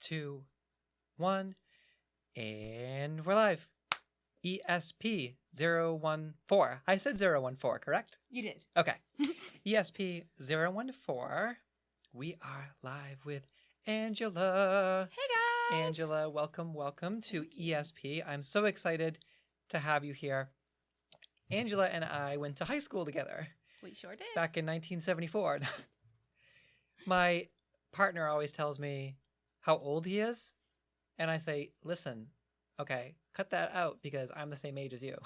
2, 1, and we're live. ESP 014. I said 014, correct? You did. Okay. ESP 014. We are live with Angela. Hey guys. Angela, welcome to ESP. I'm so excited to have you here. Angela and I went to high school together. We sure did. Back in 1974. My partner always tells me how old he is, and I say, listen, okay, cut that out because I'm the same age as you.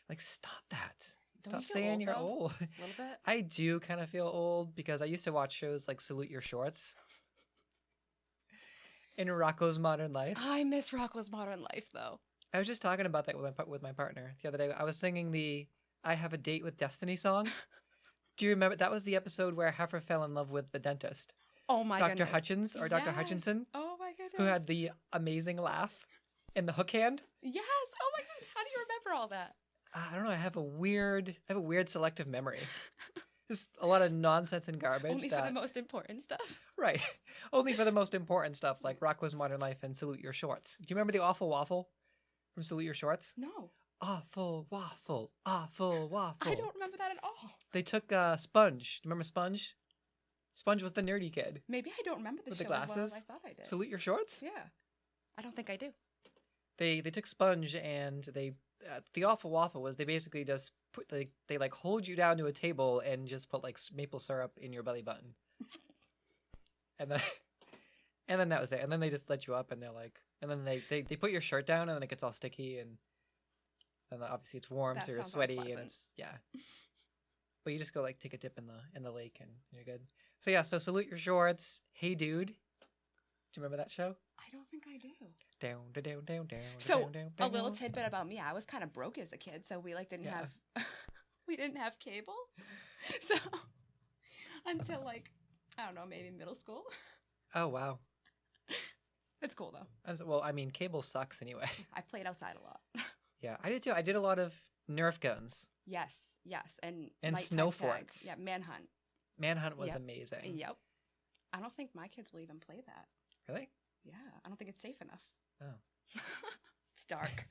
Like, stop that. Stop saying you're old. A little bit. I do kind of feel old because I used to watch shows like Salute Your Shorts and Rocko's Modern Life. I miss Rocko's Modern Life, though. I was just talking about that with my partner the other day. I was singing the I Have a Date with Destiny song. Do you remember? That was the episode where Heifer fell in love with the dentist. Oh my Dr. goodness. Hutchins or Dr. Yes. Hutchinson. Oh my goodness. Who had the amazing laugh and the hook hand. Yes. Oh my god. How do you remember all that? I don't know. I have a weird selective memory. Just a lot of nonsense and garbage. Only for the most important stuff. Right. Only for the most important stuff like Rocko's Modern Life and Salute Your Shorts. Do you remember the Awful Waffle from Salute Your Shorts? No. Awful waffle, awful waffle. I don't remember that at all. They took Sponge. Do you remember Sponge? Sponge was the nerdy kid. Maybe I don't remember the with show the glasses. as well as I thought I did. Salute Your Shorts? Yeah. I don't think I do. They took Sponge and they the awful waffle was they basically just put they like hold you down to a table and just put like maple syrup in your belly button. and then that was it. And then they just let you up and they're like and then they put your shirt down and then it gets all sticky and obviously it's warm, so you're sweaty and it's But you just go like take a dip in the lake and you're good. So yeah, so Salute Your Shorts. Hey Dude. Do you remember that show? I don't think I do. Down. So a little tidbit about me: I was kind of broke as a kid, so we like didn't have we didn't have cable. So until like I don't know, maybe middle school. Oh wow. It's cool though. Well, I mean, cable sucks anyway. I played outside a lot. Yeah, I did too. I did a lot of Nerf guns. Yes, and snow nighttime forts. tags. Yeah, Manhunt. Manhunt was amazing. Yep. I don't think my kids will even play that. Really? Yeah, I don't think it's safe enough. Oh. It's dark.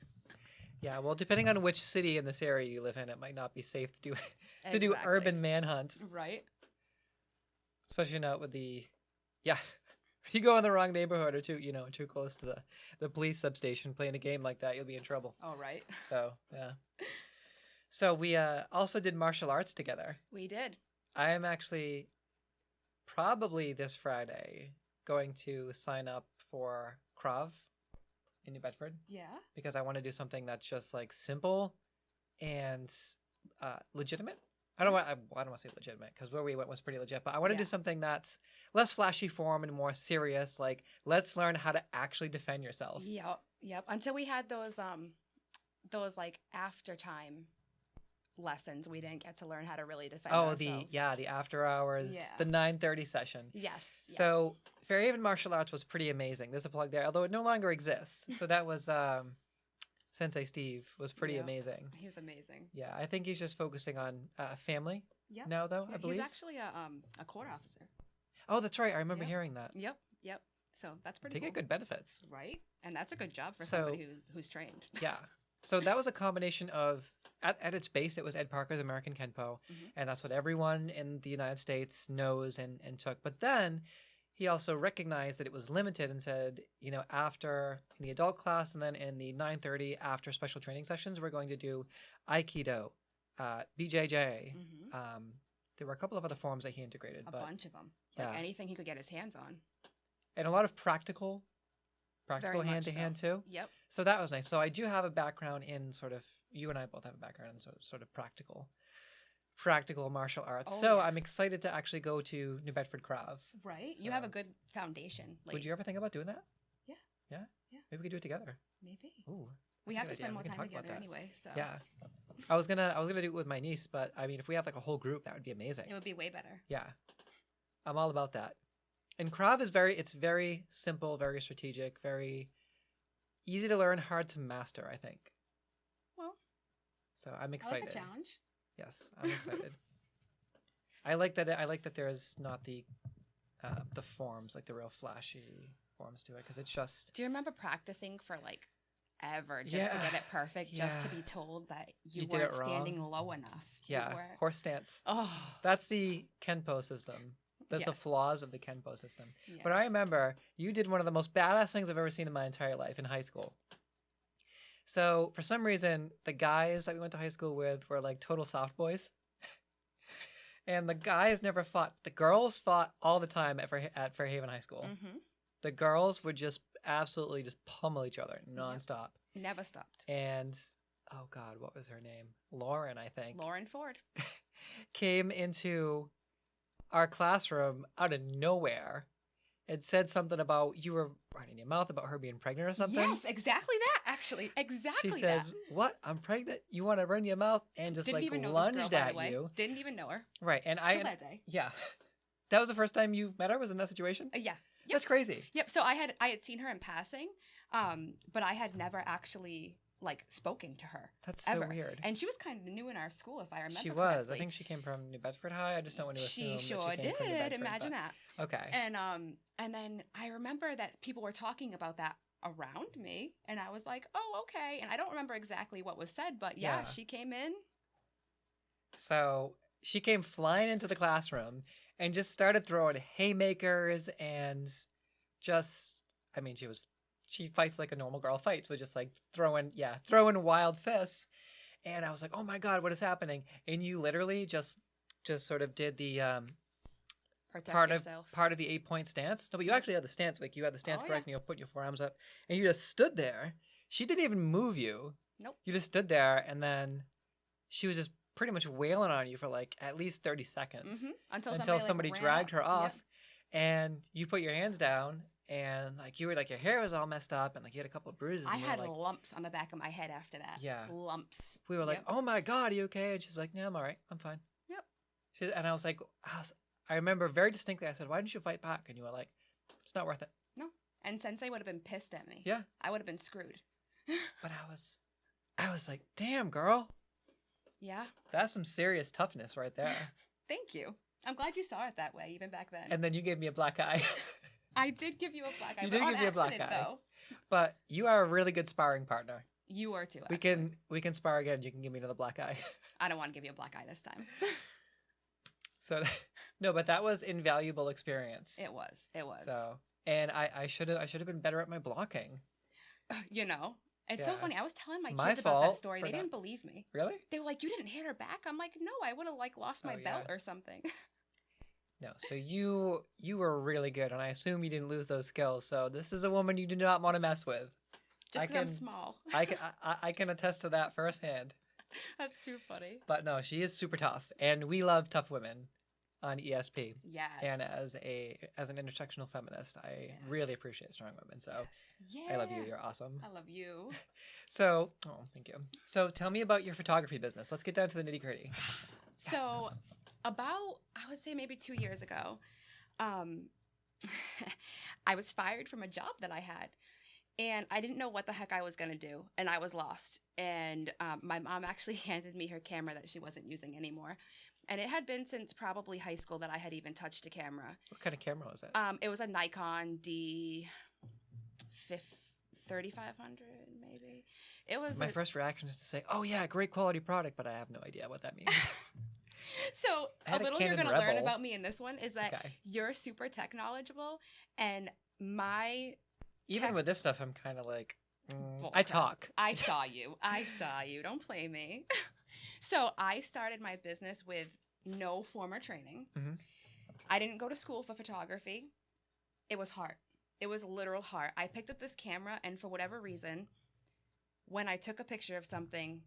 Yeah, well, depending on which city in this area you live in, it might not be safe to do Exactly. do urban manhunt. Right. Especially not with the if you go in the wrong neighborhood or too close to the police substation playing a game like that, you'll be in trouble. Oh, right. So, yeah. So we also did martial arts together. We did. I am actually probably this Friday going to sign up for Krav in New Bedford. Yeah. Because I want to do something that's just like simple and legitimate. I don't want to say legitimate because where we went was pretty legit, but I want to do something that's less flashy form and more serious. Like, let's learn how to actually defend yourself. Yep. Until we had those like after time lessons, we didn't get to learn how to really defend ourselves. The after hours, the 9:30 session. Yes. So Fairhaven Martial Arts was pretty amazing. There's a plug there, although it no longer exists. So that was Sensei Steve was pretty amazing. He was amazing. Yeah, I think he's just focusing on family now, though, I believe. He's actually a court officer. Oh, that's right. I remember hearing that. Yep. So that's pretty They cool. get good benefits. Right? And that's a good job for somebody who's trained. Yeah. So that was a combination of, at its base, it was Ed Parker's American Kenpo, and that's what everyone in the United States knows and took. But then he also recognized that it was limited and said, after in the adult class and then in the 9:30 after special training sessions, we're going to do Aikido, BJJ. There were a couple of other forms that he integrated. A bunch of them. Like anything he could get his hands on. And a lot of practical hand-to-hand too. Yep. So that was nice. So I do have a background in sort of, you and I both have a background in sort of practical martial arts. I'm excited to actually go to New Bedford Krav. Right. So, you have a good foundation. Would you ever think about doing that? Yeah. Yeah? Maybe we could do it together. Maybe. Ooh. We have to spend more time together anyway, so. Yeah. I was gonna do it with my niece, but I mean if we have like a whole group, that would be amazing. It would be way better. Yeah. I'm all about that. And Krav is very simple, very strategic, very easy to learn, hard to master, I think. Well. So I'm excited. I like a challenge. Yes, I'm excited. I like that there's not the forms, like the real flashy forms to it because it's just. Do you remember practicing for like ever just to get it perfect, just to be told that you weren't standing low enough? Yeah, horse stance. Oh, that's the Kenpo system. That's the flaws of the Kenpo system. Yes. But I remember you did one of the most badass things I've ever seen in my entire life in high school. So for some reason, the guys that we went to high school with were like total soft boys. And the guys never fought. The girls fought all the time at Fairhaven High School. Mm-hmm. The girls would just absolutely just pummel each other nonstop. Yep. Never stopped. And, oh God, what was her name? Lauren, I think. Lauren Ford. Came into our classroom out of nowhere and said something about you were running your mouth about her being pregnant or something. Yes, exactly that, actually. Exactly She says, what? I'm pregnant? You want to run your mouth? And just Didn't even know lunged this girl, at by the way. you. Didn't even know her. Right. And Till that day. Yeah. That was the first time you met her? Was in that situation? Yeah. Yep. That's crazy. Yep. So I had seen her in passing, but I had never actually like spoken to her. That's ever. So weird. And she was kind of new in our school, if I remember. She was. Correctly. I think she came from New Bedford High. I just don't want to assume. She sure that she came from New did. Bedford, Imagine that. Okay. And then I remember that people were talking about that around me, and I was like, oh, okay. And I don't remember exactly what was said, but yeah. She came in. So she came flying into the classroom and just started throwing haymakers and just, I mean, she fights like a normal girl fights, with just like throwing wild fists. And I was like, oh my God, what is happening? And you literally just sort of did the part of the 8-point stance. No, but you actually had the stance, like you had the stance correct, and you put your forearms up, and you just stood there. She didn't even move you. Nope. You just stood there, and then she was just pretty much wailing on you for like at least 30 seconds until somebody dragged her off, and you put your hands down, and like you were like your hair was all messed up, and like you had a couple of bruises. I had lumps on the back of my head after that. Yeah, lumps. We were like, oh my God, are you okay? And she's like, yeah, I'm all right, I'm fine. Yep. And I was like, I remember very distinctly, I said, why didn't you fight back? And you were like, it's not worth it. No. And Sensei would have been pissed at me. Yeah. I would have been screwed. But I was like, damn, girl. Yeah. That's some serious toughness right there. Thank you. I'm glad you saw it that way, even back then. And then you gave me a black eye. I did give you a black eye. You did give me a black eye. Though. But you are a really good sparring partner. You are too, actually. We can spar again. You can give me another black eye. I don't want to give you a black eye this time. So, no, but that was invaluable experience. It was. So, and I should have been better at my blocking. You know, it's so funny. I was telling my kids about that story. They didn't believe me. Really? They were like, "You didn't hit her back." I'm like, "No, I would have like lost my belt or something." No, so you were really good, and I assume you didn't lose those skills. So this is a woman you do not want to mess with. Just because I'm small. I can attest to that firsthand. That's too funny. But no, she is super tough, and we love tough women on ESP. Yes. And as an intersectional feminist, I really appreciate strong women. So yeah. I love you. You're awesome. I love you. So, thank you. So tell me about your photography business. Let's get down to the nitty gritty. So about, I would say maybe 2 years ago, I was fired from a job that I had. And I didn't know what the heck I was going to do. And I was lost. And my mom actually handed me her camera that she wasn't using anymore. And it had been since probably high school that I had even touched a camera. What kind of camera was it? It was a Nikon D3500, maybe. It was. My first reaction is to say, "Oh yeah, great quality product," but I have no idea what that means. So a little you're going to learn about me in this one is that you're super tech knowledgeable, and even with this stuff, I'm kind of like, I talk. I saw you. Don't play me. So I started my business with no former training. Mm-hmm. I didn't go to school for photography. It was hard. It was literal hard. I picked up this camera, and for whatever reason, when I took a picture of something,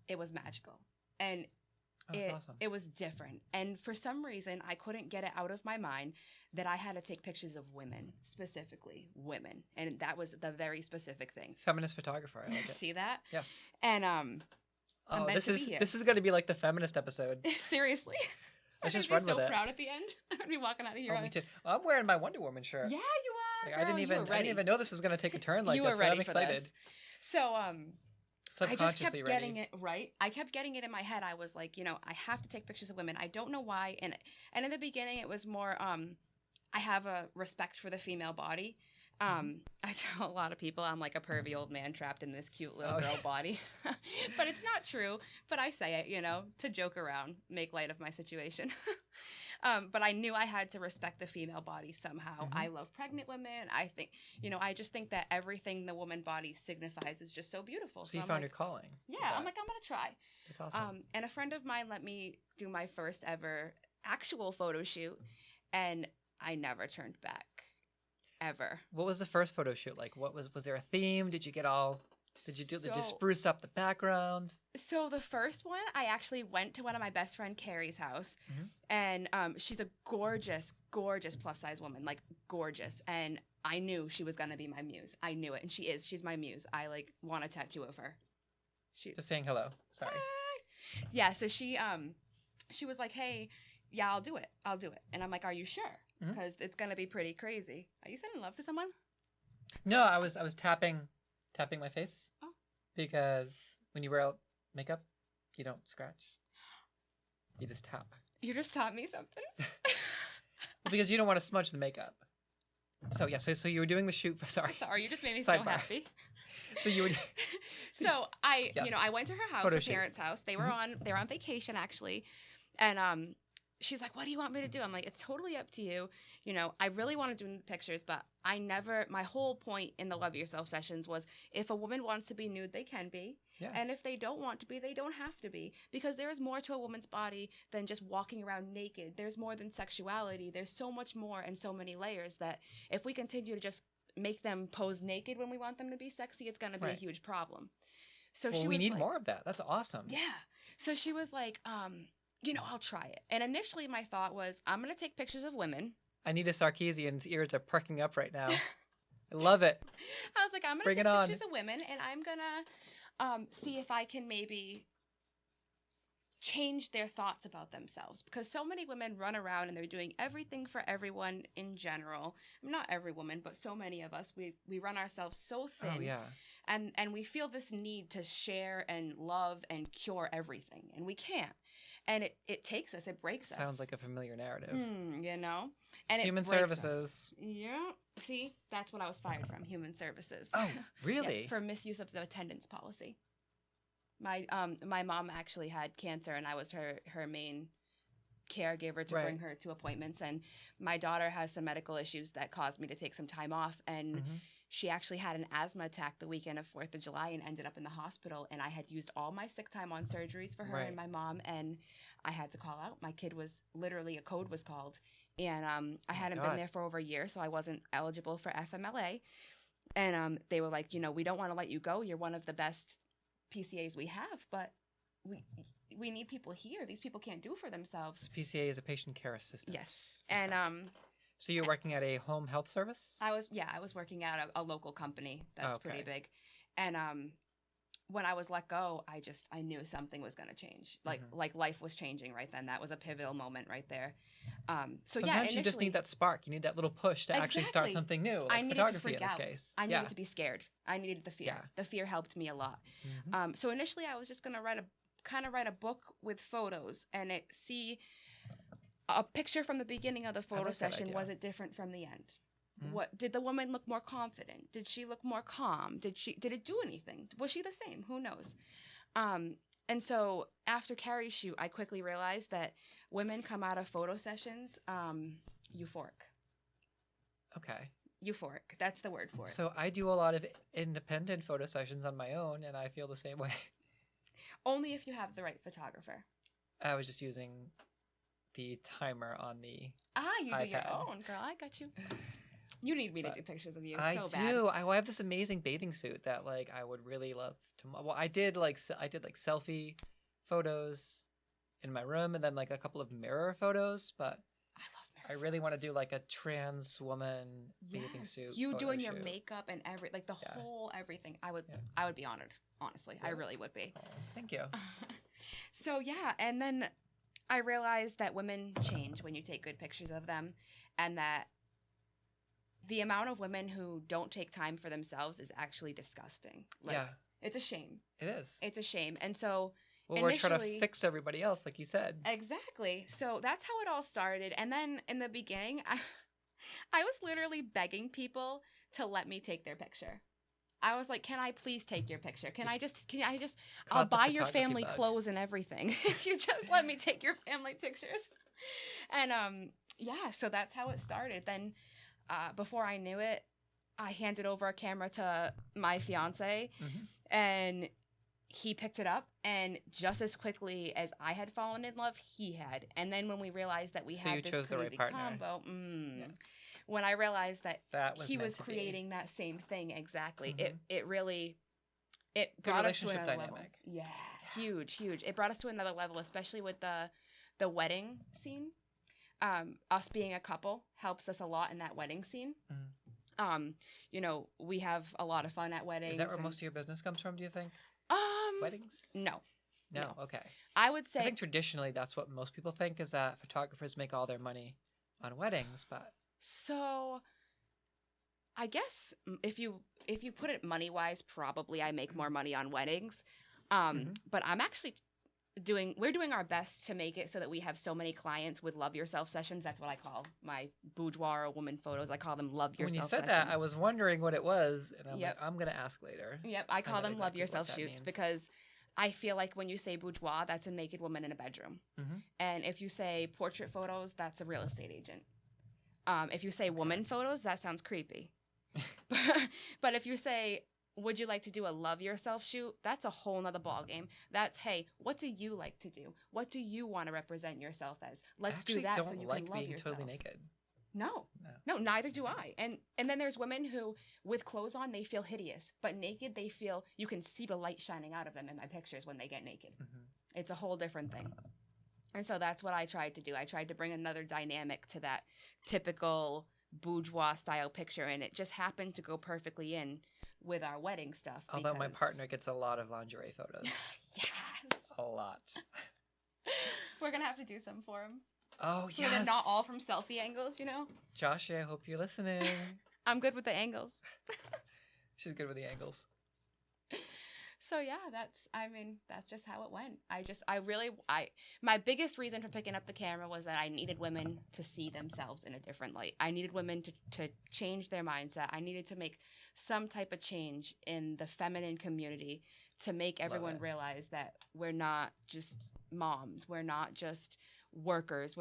it was magical. And it was different. And for some reason, I couldn't get it out of my mind that I had to take pictures of women, specifically women. And that was the very specific thing. Feminist photographer, I like it. See that? Yes. And this is going to be like the feminist episode. Seriously? Let's just run with it. I'm so proud at the end. I'm going to be walking out of here. Oh, me too. I'm wearing my Wonder Woman shirt. Yeah, you are. Like, I didn't even know this was going to take a turn like this, but I'm excited. So, I just kept getting it right. I kept getting it in my head. I was like, I have to take pictures of women. I don't know why. And in the beginning, it was more, I have a respect for the female body. I tell a lot of people I'm like a pervy old man trapped in this cute little girl yeah. body, but it's not true. But I say it, to joke around, make light of my situation. But I knew I had to respect the female body somehow. I love pregnant women. I think, I just think that everything the woman body signifies is just so beautiful. So you I'm found like, your calling. Yeah, I'm like, I'm going to try. That's awesome. And a friend of mine let me do my first ever actual photo shoot, and I never turned back. Ever. What was the first photo shoot like? Was there a theme? Did you spruce up the background? So the first one, I actually went to one of my best friend Carrie's house, and she's a gorgeous, gorgeous plus size woman, like gorgeous, and I knew she was gonna be my muse. I knew it, and she is. She's my muse. I like want a tattoo of her. Just saying hello. Sorry. Yeah. So she was like, hey, yeah, I'll do it, and I'm like, are you sure? Because it's gonna be pretty crazy. Are you sending love to someone? No, I was tapping my face. Oh. Because when you wear makeup, you don't scratch. You just tap. You just taught me something. Well, because you don't want to smudge the makeup. So yeah, so you were doing the shoot. Sorry, you just made me Sidebar. so happy. So you were. So I, yes. I went to her house, Photo her shoot. parents' house. They were on vacation actually, and she's like, what do you want me to do? I'm like, it's totally up to you. I really want to do pictures, but my whole point in the Love Yourself sessions was if a woman wants to be nude, they can be. Yeah. And if they don't want to be, they don't have to be. Because there is more to a woman's body than just walking around naked. There's more than sexuality. There's so much more and so many layers that if we continue to just make them pose naked when we want them to be sexy, it's going to be a huge problem. So well, we need more of that. That's awesome. Yeah. So she was like, I'll try it. And initially my thought was, I'm going to take pictures of women. I need a Sarkeesian's ears are perking up right now. I love it. I was like, I'm going to take pictures of women, and I'm going to see if I can maybe change their thoughts about themselves. Because so many women run around and they're doing everything for everyone in general. Not every woman, but so many of us, we run ourselves so thin. Oh, yeah. And we feel this need to share and love and cure everything. And we can't. And it takes us, it breaks us. Sounds like a familiar narrative. And Human Services. Yeah. See, that's what I was fired from, Human Services. Oh, really? Yeah, for misuse of the attendance policy. My mom actually had cancer, and I was her main caregiver to bring her to appointments. And my daughter has some medical issues that caused me to take some time off. And she actually had an asthma attack the weekend of 4th of July and ended up in the hospital. And I had used all my sick time on surgeries for her and my mom. And I had to call out. My kid was literally, a code was called. And I hadn't been there for over a year, so I wasn't eligible for FMLA. And they were like, we don't want to let you go. You're one of the best PCAs we have, but we need people here. These people can't do for themselves. So PCA is a patient care assistant. Yes. And so you're working at a home health service? I was working at a local company that's pretty big. And when I was let go, I knew something was going to change. Like life was changing right then. That was a pivotal moment right there. Sometimes you just need that spark. You need that little push to actually start something new. Like I needed to freak out. Case. I needed to be scared. I needed the fear. Yeah. The fear helped me a lot. So initially, I was just going to write a book with photos and see a picture from the beginning of the photo session. Was it different from the end? What did the woman look more confident? Did she look more calm? Did it do anything? Was she the same? Who knows? And so after Carrie's shoot, I quickly realized that women come out of photo sessions euphoric. Okay. Euphoric. That's the word for it. So I do a lot of independent photo sessions on my own, and I feel the same way. Only if you have the right photographer. I was just using the timer on the you iPad. do your own, girl. I got you. You need me to do pictures of you. I so do. bad. I have this amazing bathing suit that I would really love to. Well, I did selfie photos in my room, and then a couple of mirror photos. But I love mirror. I really want to do a trans woman bathing suit. You doing your shoot. makeup and whole everything. I would be honored. Honestly, Yeah. I really would be. Oh, thank you. So yeah, and then I realized that women change when you take good pictures of them, and that the amount of women who don't take time for themselves is actually disgusting. It's a shame. It is. It's a shame. And so we're trying to fix everybody else, like you said. Exactly. So that's how it all started. And then in the beginning, I was literally begging people to let me take their picture. I was like, can I please take your picture? Can I just, Caught I'll the buy your photography family bug. clothes and everything if you just let me take your family pictures. And yeah, so that's how it started. Then before I knew it, I handed over a camera to my fiance, and he picked it up, and just as quickly as I had fallen in love, he had. And then when we realized that we had this crazy combo, when I realized that he was creating that same thing exactly, it really brought us to another level. Yeah, huge. It brought us to another level, especially with the wedding scene. Us being a couple helps us a lot in that wedding scene. You know, we have a lot of fun at weddings. Is that where most of your business comes from, do you think? Weddings? No. Okay. I would say, I think traditionally that's what most people think, is that photographers make all their money on weddings, but so I guess if you put it money wise, probably I make more money on weddings. But I'm actually we're doing our best to make it so that we have so many clients with love yourself sessions. That's what I call my boudoir woman photos. I call them love yourself sessions. When you said that, I was wondering what it was, and I'm like, I'm going to ask later. Yep, I call them love yourself shoots because I feel like when you say boudoir, that's a naked woman in a bedroom. And if you say portrait photos, that's a real estate agent. If you say woman photos, that sounds creepy. But if you say, would you like to do a love yourself shoot? That's a whole nother ballgame. That's, hey, what do you like to do? What do you want to represent yourself as? Let's do that so you can love yourself. I don't like being totally naked. No, neither do I. And then there's women who, with clothes on, they feel hideous. But naked, they feel, you can see the light shining out of them in my pictures when they get naked. It's a whole different thing. And so that's what I tried to do. I tried to bring another dynamic to that typical bourgeois style picture, and it just happened to go perfectly in with our wedding stuff. Although my partner gets a lot of lingerie photos. Yes. A lot. We're going to have to do some for him. Oh, so they're not all from selfie angles, you know? Josh, I hope you're listening. I'm good with the angles. She's good with the angles. So yeah, that's just how it went. My biggest reason for picking up the camera was that I needed women to see themselves in a different light. I needed women to change their mindset. I needed to make some type of change in the feminine community to make everyone realize that we're not just moms. We're not just workers.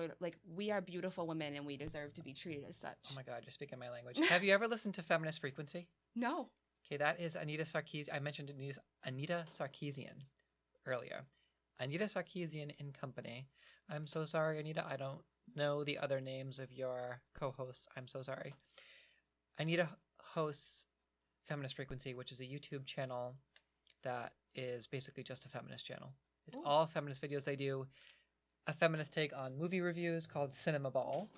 We are beautiful women, and we deserve to be treated as such. Oh my God, you're speaking my language. Have you ever listened to Feminist Frequency? No. Okay, that is Anita Sarkeesian. I mentioned Anita Sarkeesian earlier. Anita Sarkeesian and Company. I'm so sorry, Anita. I don't know the other names of your co-hosts. I'm so sorry. Anita hosts Feminist Frequency, which is a YouTube channel that is basically just a feminist channel. It's all feminist videos. They do a feminist take on movie reviews called Cinema Ball.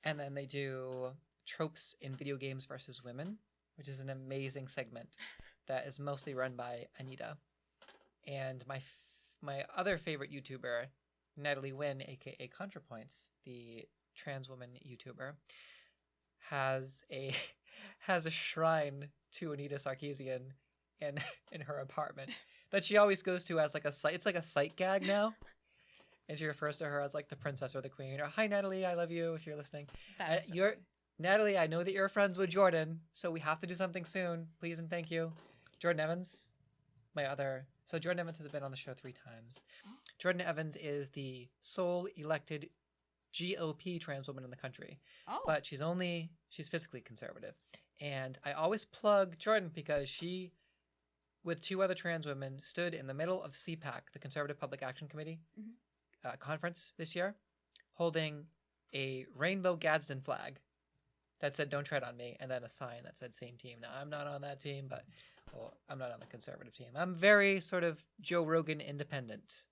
And then they do tropes in video games versus women, which is an amazing segment that is mostly run by Anita. And my other favorite YouTuber, Natalie Wynn, aka ContraPoints, the trans woman YouTuber, has a shrine to Anita Sarkeesian in her apartment that she always goes to as like a sight. It's like a sight gag now. And she refers to her as like the princess or the queen. Or, hi, Natalie, I love you if you're listening. Natalie, I know that you're friends with Jordan, so we have to do something soon. Please and thank you. Jordan Evans, so Jordan Evans has been on the show 3 times. Jordan Evans is the sole elected GOP trans woman in the country. But she's physically conservative. And I always plug Jordan because she, with 2 other trans women, stood in the middle of CPAC, the Conservative Public Action Committee conference this year, holding a rainbow Gadsden flag that said, "Don't tread on me," and then a sign that said, "Same team." Now, I'm not on that team, but I'm not on the conservative team. I'm very sort of Joe Rogan independent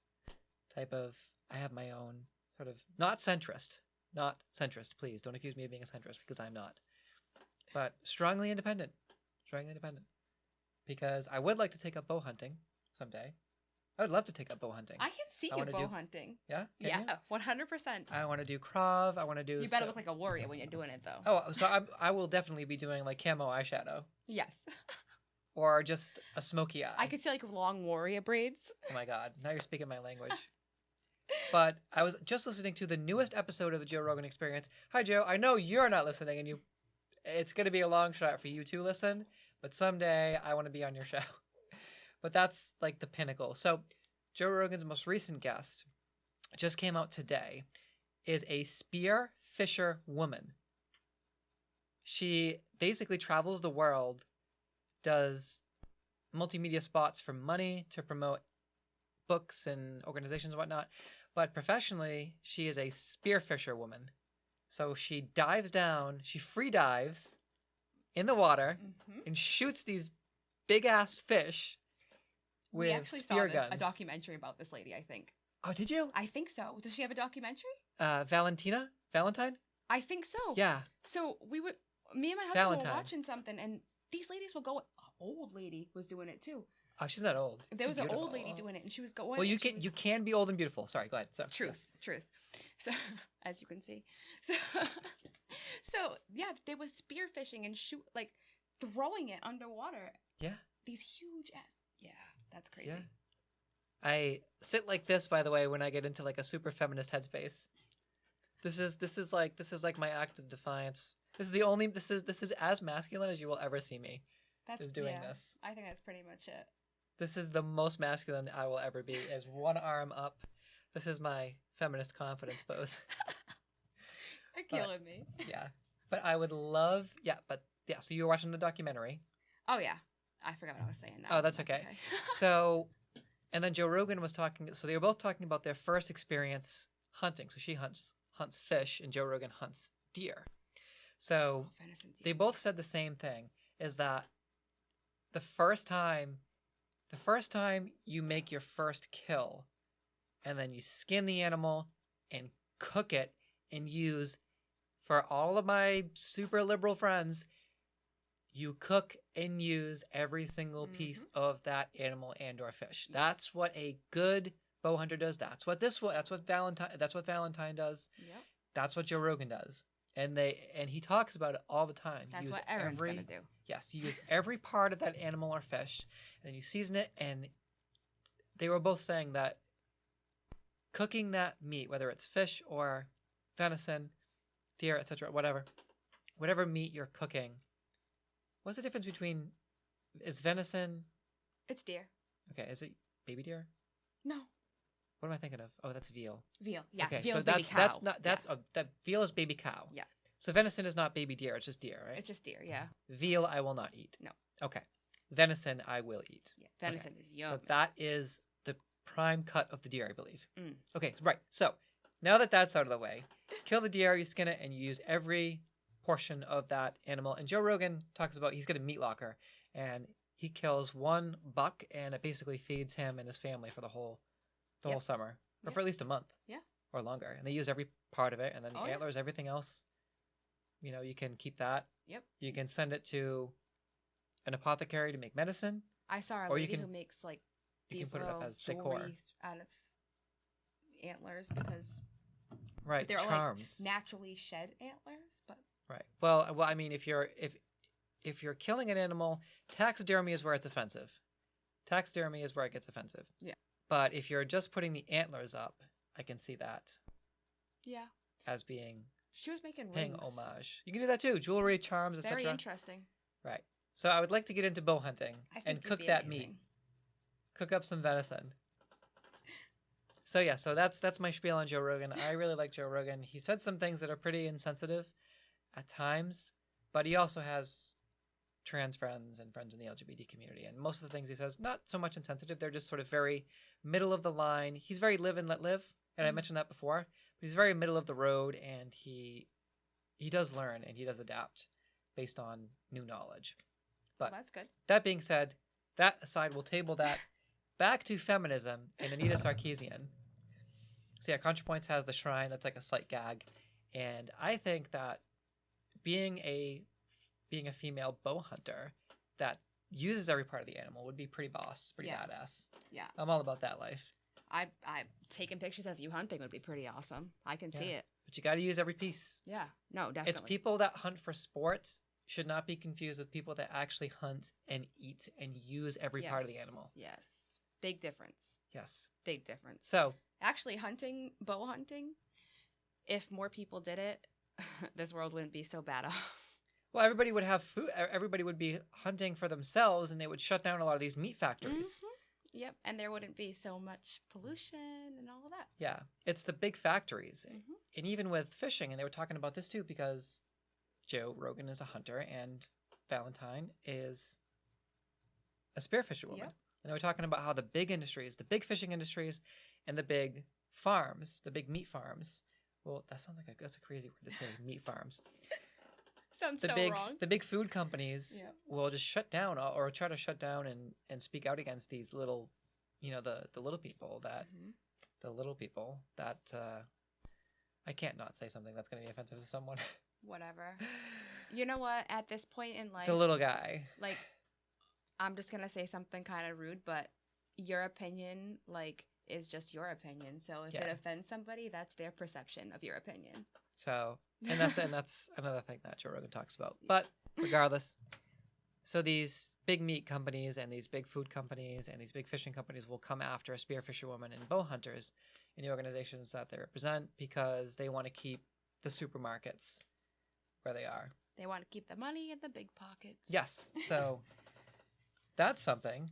type of, I have my own sort of, not centrist, please. Don't accuse me of being a centrist because I'm not. But strongly independent. Because I would like to take up bow hunting someday. I would love to take up bow hunting. I can see you bow hunting. Yeah? Yeah, 100%. I want to do Krav. I want to do... You better look like a warrior when you're doing it, though. Oh, so I will definitely be doing, like, camo eyeshadow. Yes. Or just a smoky eye. I could see, like, long warrior braids. Oh, my God. Now you're speaking my language. But I was just listening to the newest episode of the Joe Rogan Experience. Hi, Joe. I know you're not listening, and you it's going to be a long shot for you to listen, but someday I want to be on your show. But that's like the pinnacle. So Joe Rogan's most recent guest, just came out today, is a spear fisher woman. She basically travels the world, does multimedia spots for money to promote books and organizations and whatnot. But professionally, she is a spear fisher woman. So she dives down, she free dives in the water and shoots these big ass fish with we actually spear saw guns. a documentary about this lady, I think. Oh, did you? I think so. Does she have a documentary? Valentine? I think so. Yeah. So me and my husband were watching something, and these ladies will go. An old lady was doing it too. Oh, she's not old. There was an old lady doing it, and she was going. Well, you can be old and beautiful. Sorry, go ahead. So, truth. So, as you can see, so yeah, they was spearfishing and throwing it underwater. Yeah. These huge ass. Yeah, that's crazy. Yeah. I sit like this, by the way, when I get into like a super feminist headspace. This is like my act of defiance. This is as masculine as you will ever see me. That's doing this. I think that's pretty much it. This is the most masculine I will ever be. As one arm up. This is my feminist confidence pose. You're killing me. Yeah, but I would love. Yeah, but yeah. So you were watching the documentary. Oh yeah, I forgot what I was saying now. Oh, that's okay. So, and then Joe Rogan was talking. So they were both talking about their first experience hunting. So she hunts fish, and Joe Rogan hunts deer. So they both said the same thing: is that the first time you make your first kill, and then you skin the animal and cook it and use, for all of my super liberal friends, you cook and use every single piece of that animal and or fish. Yes. That's what a good bow hunter does. That's what Valentine does. Yep. That's what Joe Rogan does. And he talks about it all the time. That's what Eryn's going to do. Yes, you use every part of that animal or fish, and then you season it. And they were both saying that cooking that meat, whether it's fish or venison, deer, etc., whatever meat you're cooking, what's the difference between, is venison? It's deer. Okay, is it baby deer? No. What am I thinking of? Oh, that's veal. Veal, yeah. Okay, veal so is baby cow. That veal is baby cow. Yeah. So venison is not baby deer, it's just deer, right? It's just deer, yeah. Veal I will not eat. No. Okay. Venison I will eat. Yeah, venison is yum. So that is the prime cut of the deer, I believe. Okay, right. So now that that's out of the way, kill the deer, you skin it, and you use every portion of that animal. And Joe Rogan talks about, he's got a meat locker, and he kills one buck, and it basically feeds him and his family for the whole summer, or for at least a month. Yeah. Or longer. And they use every part of it, and then the antlers, everything else, you can keep that. Yep. You can send it to an apothecary to make medicine. I saw a lady who makes like these little jewelry out of antlers because they're charms. Like naturally shed antlers, but right. Well, I mean, if you're killing an animal, taxidermy is where it's offensive. Taxidermy is where it gets offensive. Yeah. But if you're just putting the antlers up, I can see that. Yeah. As being. She was making paying rings. Homage. You can do that too. Jewelry, charms, etc. Very interesting. Right. So I would like to get into bow hunting and cook that meat. Cook up some venison. So yeah, so that's my spiel on Joe Rogan. I really like Joe Rogan. He said some things that are pretty insensitive at times, but he also has trans friends and friends in the LGBT community. And most of the things he says, not so much insensitive. They're just sort of very middle of the line. He's very live and let live. And I mentioned that before. But he's very middle of the road, and he does learn and he does adapt based on new knowledge. But that's good. That being said, that aside, we'll table that. Back to feminism and Anita Sarkeesian. So yeah, ContraPoints has the shrine. That's like a slight gag. And I think that being a female bow hunter that uses every part of the animal would be pretty boss, pretty badass. Yeah. I'm all about that life. I taking pictures of you hunting would be pretty awesome. I can see it. But you got to use every piece. Yeah. No, definitely. It's people that hunt for sport should not be confused with people that actually hunt and eat and use every part of the animal. Yes. Big difference. Yes. Big difference. So, actually bow hunting, if more people did it, this world wouldn't be so bad off. Well, everybody would have food. Everybody would be hunting for themselves, and they would shut down a lot of these meat factories. Yep, and there wouldn't be so much pollution and all of that. Yeah, it's the big factories. And even with fishing, and they were talking about this too, because Joe Rogan is a hunter and Valentine is a spearfisher woman. Yep. And they were talking about how the big industries, the big fishing industries, and the big farms, the big meat farms. Well, that sounds like that's a crazy word to say, meat farms. Sounds wrong. The big food companies will just shut down or try to shut down and speak out against these little, the little people that, I can't not say something that's going to be offensive to someone. Whatever. You know what? At this point in life, the little guy. Like, I'm just going to say something kind of rude, but your opinion, like, is just your opinion. So if it offends somebody, that's their perception of your opinion. So, and that's another thing that Joe Rogan talks about. But regardless, so these big meat companies and these big food companies and these big fishing companies will come after spearfisherwomen and bow hunters in the organizations that they represent because they want to keep the supermarkets where they are. They want to keep the money in the big pockets. Yes. So that's something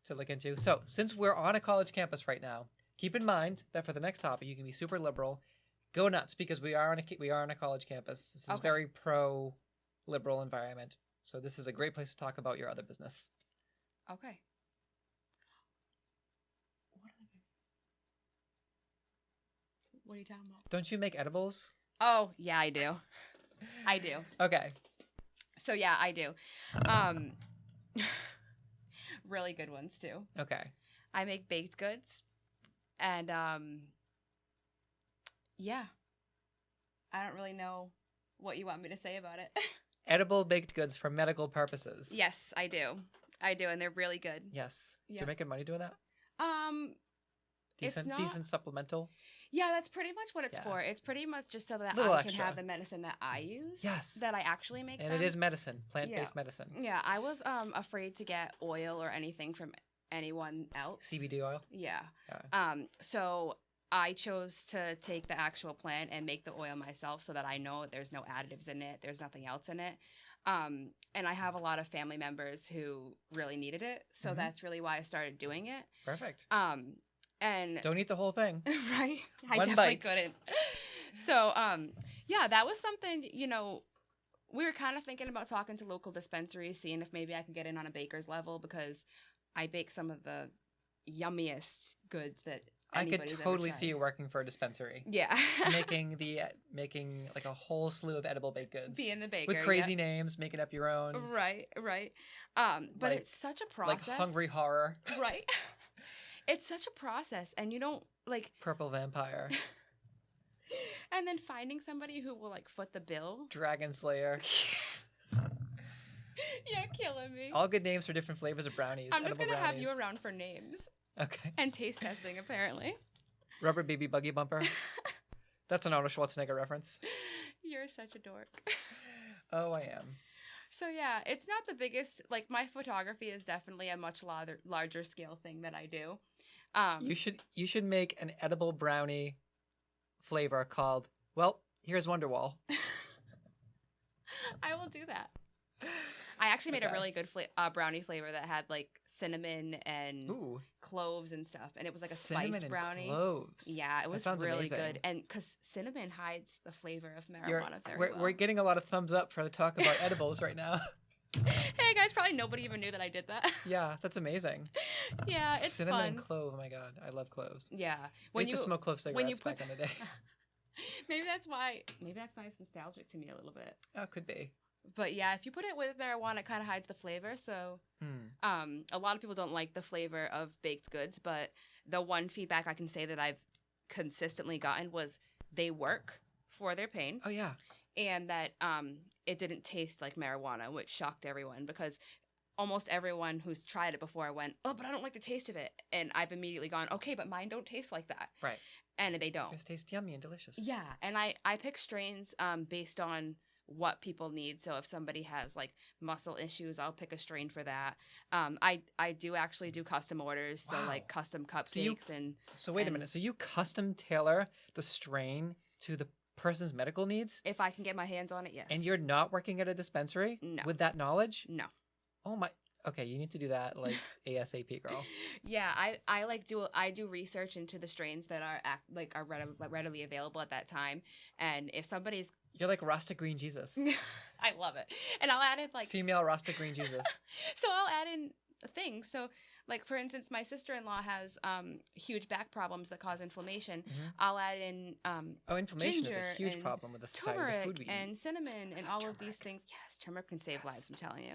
to look into. So since we're on a college campus right now, keep in mind that for the next topic, you can be super liberal. Go nuts, because we are on a college campus. This is a very pro-liberal environment. So this is a great place to talk about your other business. Okay. What are you talking about? Don't you make edibles? Oh, yeah, I do. I do. Okay. So yeah, I do. Really good ones too. Okay. I make baked goods, and yeah. I don't really know what you want me to say about it. Edible baked goods for medical purposes. Yes, I do. I do, and they're really good. Yes. Yep. You're making money doing that? Decent supplemental? Yeah, that's pretty much what it's for. It's pretty much just so that Little I extra. can have the medicine that I use. Yes. That I actually make. And it is medicine, plant-based medicine. Yeah, I was afraid to get oil or anything from anyone else. CBD oil? Yeah. So I chose to take the actual plant and make the oil myself so that I know there's no additives in it, there's nothing else in it. And I have a lot of family members who really needed it, so that's really why I started doing it. Perfect. And don't eat the whole thing. Right? I One definitely bite. couldn't. So, yeah, that was something, we were kind of thinking about talking to local dispensaries, seeing if maybe I could get in on a baker's level, because I bake some of the yummiest goods that I could anybody's totally ever tried. see you working for a dispensary. Yeah. making like a whole slew of edible baked goods. Being the baker. With crazy names, making up your own. Right. But like, it's such a process. Like Hungry Horror. Right. It's such a process, and you don't, like... Purple Vampire. And then finding somebody who will, like, foot the bill. Dragon Slayer. You're killing me. All good names for different flavors of brownies. I'm just going to have brownies. you around for names. Okay. And taste testing, apparently. Rubber Baby Buggy Bumper. That's an Arnold Schwarzenegger reference. You're such a dork. Oh, I am. So yeah, it's not the biggest, like, my photography is definitely a much larger scale thing that I do. You should make an edible brownie flavor called, well, here's Wonderwall. I will do that. I actually made a really good brownie flavor that had, like, cinnamon and cloves and stuff, and it was like a spiced brownie. And cloves. Yeah, it was really amazing. good, and because cinnamon hides the flavor of marijuana very well. We're getting a lot of thumbs up for the talk about edibles right now. Hey guys, probably nobody even knew that I did that. Yeah, that's amazing. Yeah, it's cinnamon fun. and clove. Oh my god, I love cloves. Yeah, I used to smoke clove cigarettes back in the day. Maybe that's nice nostalgic to me a little bit. Oh, could be. But yeah, if you put it with marijuana, it kind of hides the flavor. So, a lot of people don't like the flavor of baked goods, but the one feedback I can say that I've consistently gotten was they work for their pain. Oh yeah. And that it didn't taste like marijuana, which shocked everyone, because almost everyone who's tried it before went, oh, but I don't like the taste of it. And I've immediately gone, okay, but mine don't taste like that. Right. And they don't. It tastes yummy and delicious. Yeah. And I pick strains based on what people need. So if somebody has, like, muscle issues, I'll pick a strain for that. I do actually do custom orders, so like custom cupcakes. So wait a minute. So you custom tailor the strain to the person's medical needs? If I can get my hands on it, yes. And you're not working at a dispensary? No. With that knowledge? No. Oh my. Okay, you need to do that like ASAP, girl. Yeah, I do research into the strains that are readily available at that time, and if somebody's You're like Rasta Green Jesus. I love it, and I'll add in like female Rasta Green Jesus. So I'll add in things. So like for instance, my sister-in-law has huge back problems that cause inflammation. Mm-hmm. I'll add in inflammation is ginger a huge problem with the society. turmeric The food we eat. and cinnamon and all turmeric. of these things. Yes, turmeric can save lives. I'm telling you.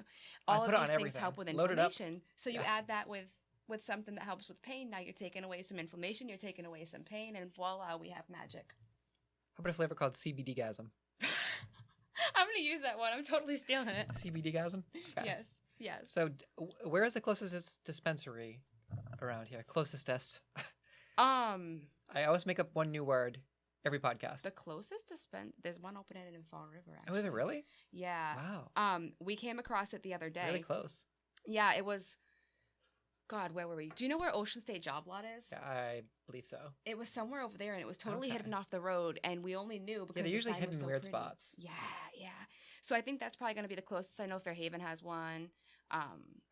I All put of it these on things everything. help with Load it up. inflammation. So you Yeah. add that with something that helps with pain. Now you're taking away some inflammation. You're taking away some pain, and voila, we have magic. How about a flavor called CBD-gasm? I'm gonna use that one. I'm totally stealing it. CBD-gasm? Okay. Yes. Yes. So where is the closest dispensary around here? Closest. I always make up one new word every podcast. The closest there's one opening in Fall River. Actually. Oh, is it really? Yeah. Wow. We came across it the other day. Really close. Yeah, it was. God, where were we? Do you know where Ocean State Job Lot is? Yeah, I believe so. It was somewhere over there, and it was totally Okay. hidden off the road, and we only knew because Yeah, they're the usually sign hidden was in so weird pretty. spots. Yeah, yeah. So I think that's probably going to be the closest. I know Fairhaven has one.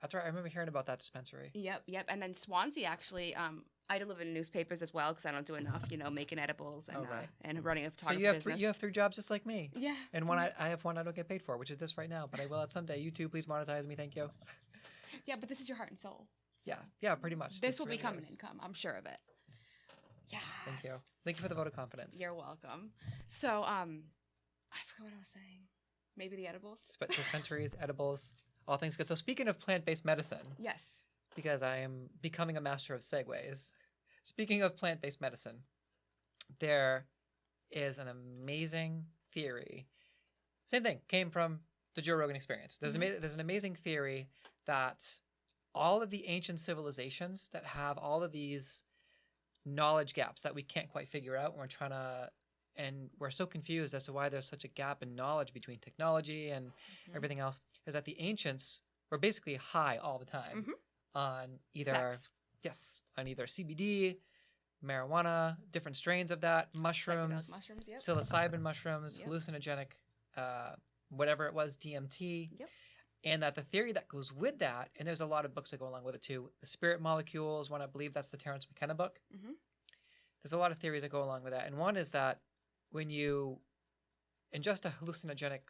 That's right. I remember hearing about that dispensary. Yep. And then Swansea, actually, I deliver to newspapers as well because I don't do enough, making edibles and right. and running a So photography you have business. you have 3 jobs just like me. Yeah. And one I have one I don't get paid for, which is this right now, but I will at someday. You too, please monetize me. Thank you. Yeah, but this is your heart and soul. So Yeah, pretty much. This will really become an is. income. I'm sure of it. Yes. Thank you. Thank you for the vote of confidence. You're welcome. So, I forgot what I was saying. Maybe the edibles? Dispensaries, edibles, all things good. So speaking of plant-based medicine, Yes. because I am becoming a master of segues. Speaking of plant-based medicine, there is an amazing theory. Same thing, came from the Joe Rogan Experience. There's an amazing theory that all of the ancient civilizations that have all of these knowledge gaps that we can't quite figure out, and we're so confused as to why there's such a gap in knowledge between technology and everything else, is that the ancients were basically high all the time on either CBD, marijuana, different strains of that, mushrooms, yep. psilocybin mushrooms, Yep. hallucinogenic, whatever it was, DMT. Yep. And that the theory that goes with that, and there's a lot of books that go along with it too. The Spirit Molecules, one I believe that's the Terence McKenna book. Mhm. There's a lot of theories that go along with that. And one is that when you ingest a hallucinogenic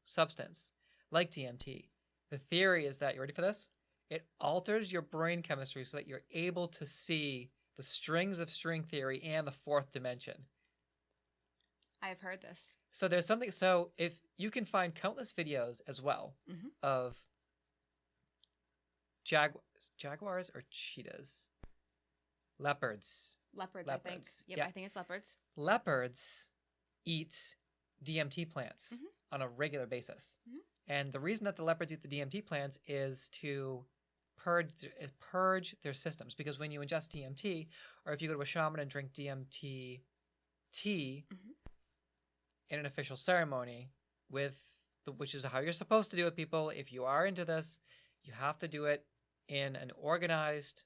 substance like DMT, the theory is that, you ready for this? It alters your brain chemistry so that you're able to see the strings of string theory and the 4th dimension. I've heard this. So there's something. So if you can find countless videos as well of jaguars or cheetahs, leopards. Leopards, I think. Yep, Yeah. I think it's leopards. Leopards eat DMT plants on a regular basis, and the reason that the leopards eat the DMT plants is to purge their systems. Because when you ingest DMT, or if you go to a shaman and drink DMT tea in an official ceremony, which is how you're supposed to do it, people. If you are into this, you have to do it in an organized,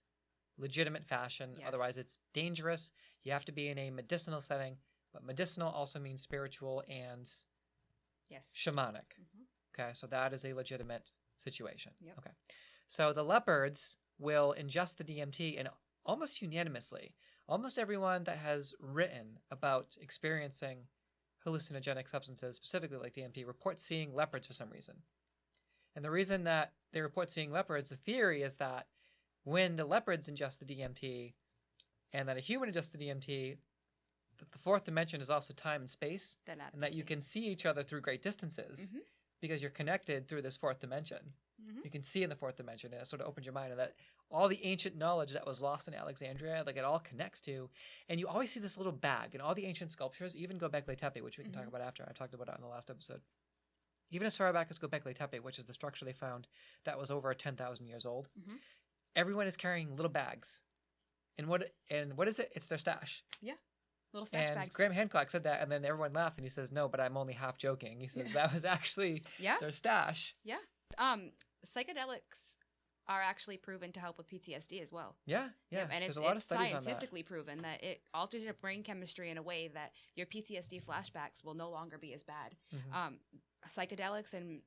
legitimate fashion. Yes. Otherwise, it's dangerous. You have to be in a medicinal setting, but medicinal also means spiritual and shamanic. Okay, so that is a legitimate situation. Yep. Okay, so the leopards will ingest the DMT, and almost unanimously, almost everyone that has written about experiencing hallucinogenic substances, specifically like DMT, report seeing leopards for some reason. And the reason that they report seeing leopards, the theory is that when the leopards ingest the DMT and that a human ingests the DMT, that the 4th dimension is also time and space, and that you can see each other through great distances because you're connected through this 4th dimension. You can see in the 4th dimension, and it sort of opens your mind, and that all the ancient knowledge that was lost in Alexandria, like it all connects to, and you always see this little bag, and all the ancient sculptures, even Göbekli Tepe, which we can talk about after. I talked about it in the last episode. Even as far back as Göbekli Tepe, which is the structure they found that was over 10,000 years old, everyone is carrying little bags. And what is it? It's their stash. Yeah. Little stash and bags. Graham Hancock said that, and then everyone laughed, and he says, no, but I'm only half joking. He says that was actually their stash. Yeah. Psychedelics are actually proven to help with PTSD as well. Yeah. Yep, and There's it's a lot of studies on that. scientifically proven that it alters your brain chemistry in a way that your PTSD flashbacks will no longer be as bad. Mhm. Psychedelics and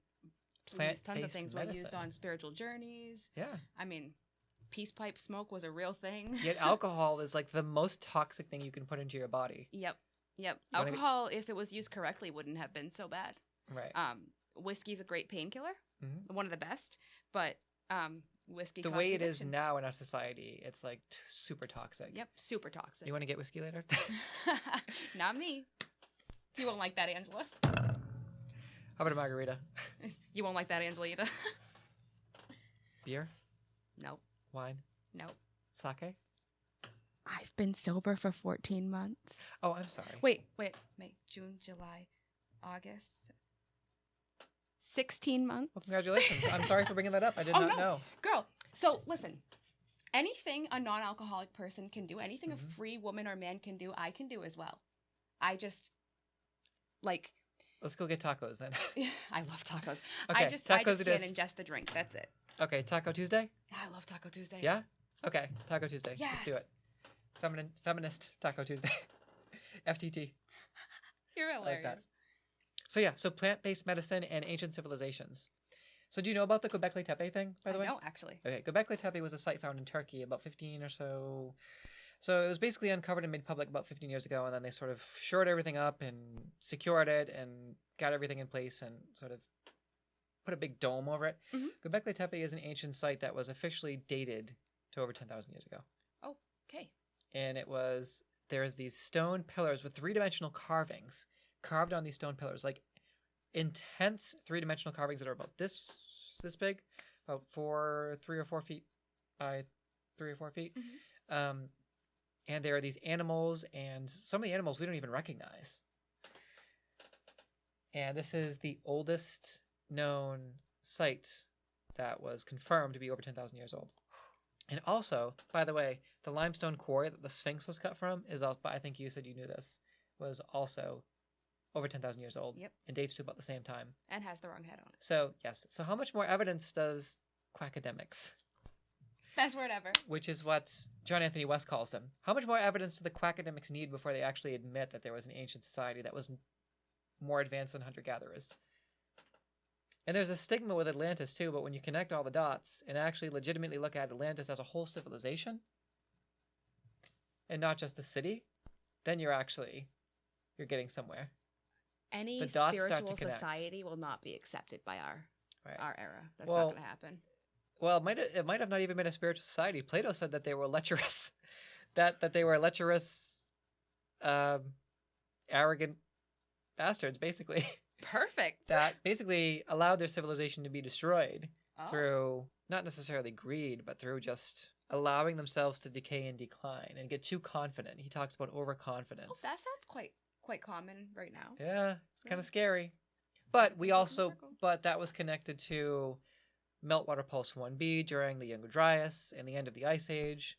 tons of Plant-based things were used medicine. on spiritual journeys. Yeah. I mean, peace pipe smoke was a real thing. Yet alcohol is like the most toxic thing you can put into your body. Yep. You wanna Alcohol, if it was used correctly, wouldn't have been so bad. Right. Whiskey's a great painkiller, Mhm. one of the best, but whiskey The causes way it is addiction. now in our society, it's like super toxic. Yep, super toxic. You want to get whiskey later? Not me. You won't like that, Angela. How about a margarita? You won't like that, Angela, either. Beer? Nope. Wine? Nope. Sake? I've been sober for 14 months. Oh, I'm sorry. Wait. May, June, July, August. 16 months. Well, congratulations. I'm sorry for bringing that up. I did Oh, not no. know. Girl, so listen. Anything a non-alcoholic person can do, anything Mhm. a free woman or man can do, I can do as well. I just, like... Let's go get tacos then. I love tacos. Okay, I just tacos can't it is. ingest the drink. That's it. Okay, Taco Tuesday? I love Taco Tuesday. Yeah? Okay, Taco Tuesday. Let's do Yes. it. Feminist Taco Tuesday. FTT. You're I like that. hilarious. So yeah, so plant-based medicine and ancient civilizations. So do you know about the Göbekli Tepe thing, by the way? I don't, actually. Okay, Göbekli Tepe was a site found in Turkey about 15 or so. So it was basically uncovered and made public about 15 years ago, and then they sort of shored everything up and secured it and got everything in place and sort of put a big dome over it. Mhm. Göbekli Tepe is an ancient site that was officially dated to over 10,000 years ago. Oh, okay. And there's these stone pillars with three-dimensional carvings carved on these stone pillars, like intense three-dimensional carvings that are about this big, about 3 or 4 feet by 3 or 4 feet. Mhm. And there are these animals, and some of the animals we don't even recognize. And this is the oldest known site that was confirmed to be over 10,000 years old. And also, by the way, the limestone quarry that the Sphinx was cut from is up, I think you said you knew this, was also over 10,000 years old. Yep. And dates to about the same time. And has the wrong head on it. So, yes. So how much more evidence does quackademics, Best word ever. which is what John Anthony West calls them, how much more evidence do the quackademics need before they actually admit that there was an ancient society that was more advanced than hunter-gatherers? And there's a stigma with Atlantis too, but when you connect all the dots and actually legitimately look at Atlantis as a whole civilization and not just the city, then you're getting somewhere. Any The dots start to spiritual connect. society will not be accepted by Right. our era. That's Well, not going to happen. Well, it might have not even been a spiritual society. Plato said that they were lecherous, that they were lecherous, arrogant bastards, basically. Perfect. That basically allowed their civilization to be destroyed Oh. through not necessarily greed, but through just allowing themselves to decay and decline and get too confident. He talks about overconfidence. Oh, that sounds quite common right now. Yeah, it's kind Yeah. of scary. But we People some also, circle. but that was connected to meltwater pulse 1b during the Younger Dryas and the end of the Ice Age.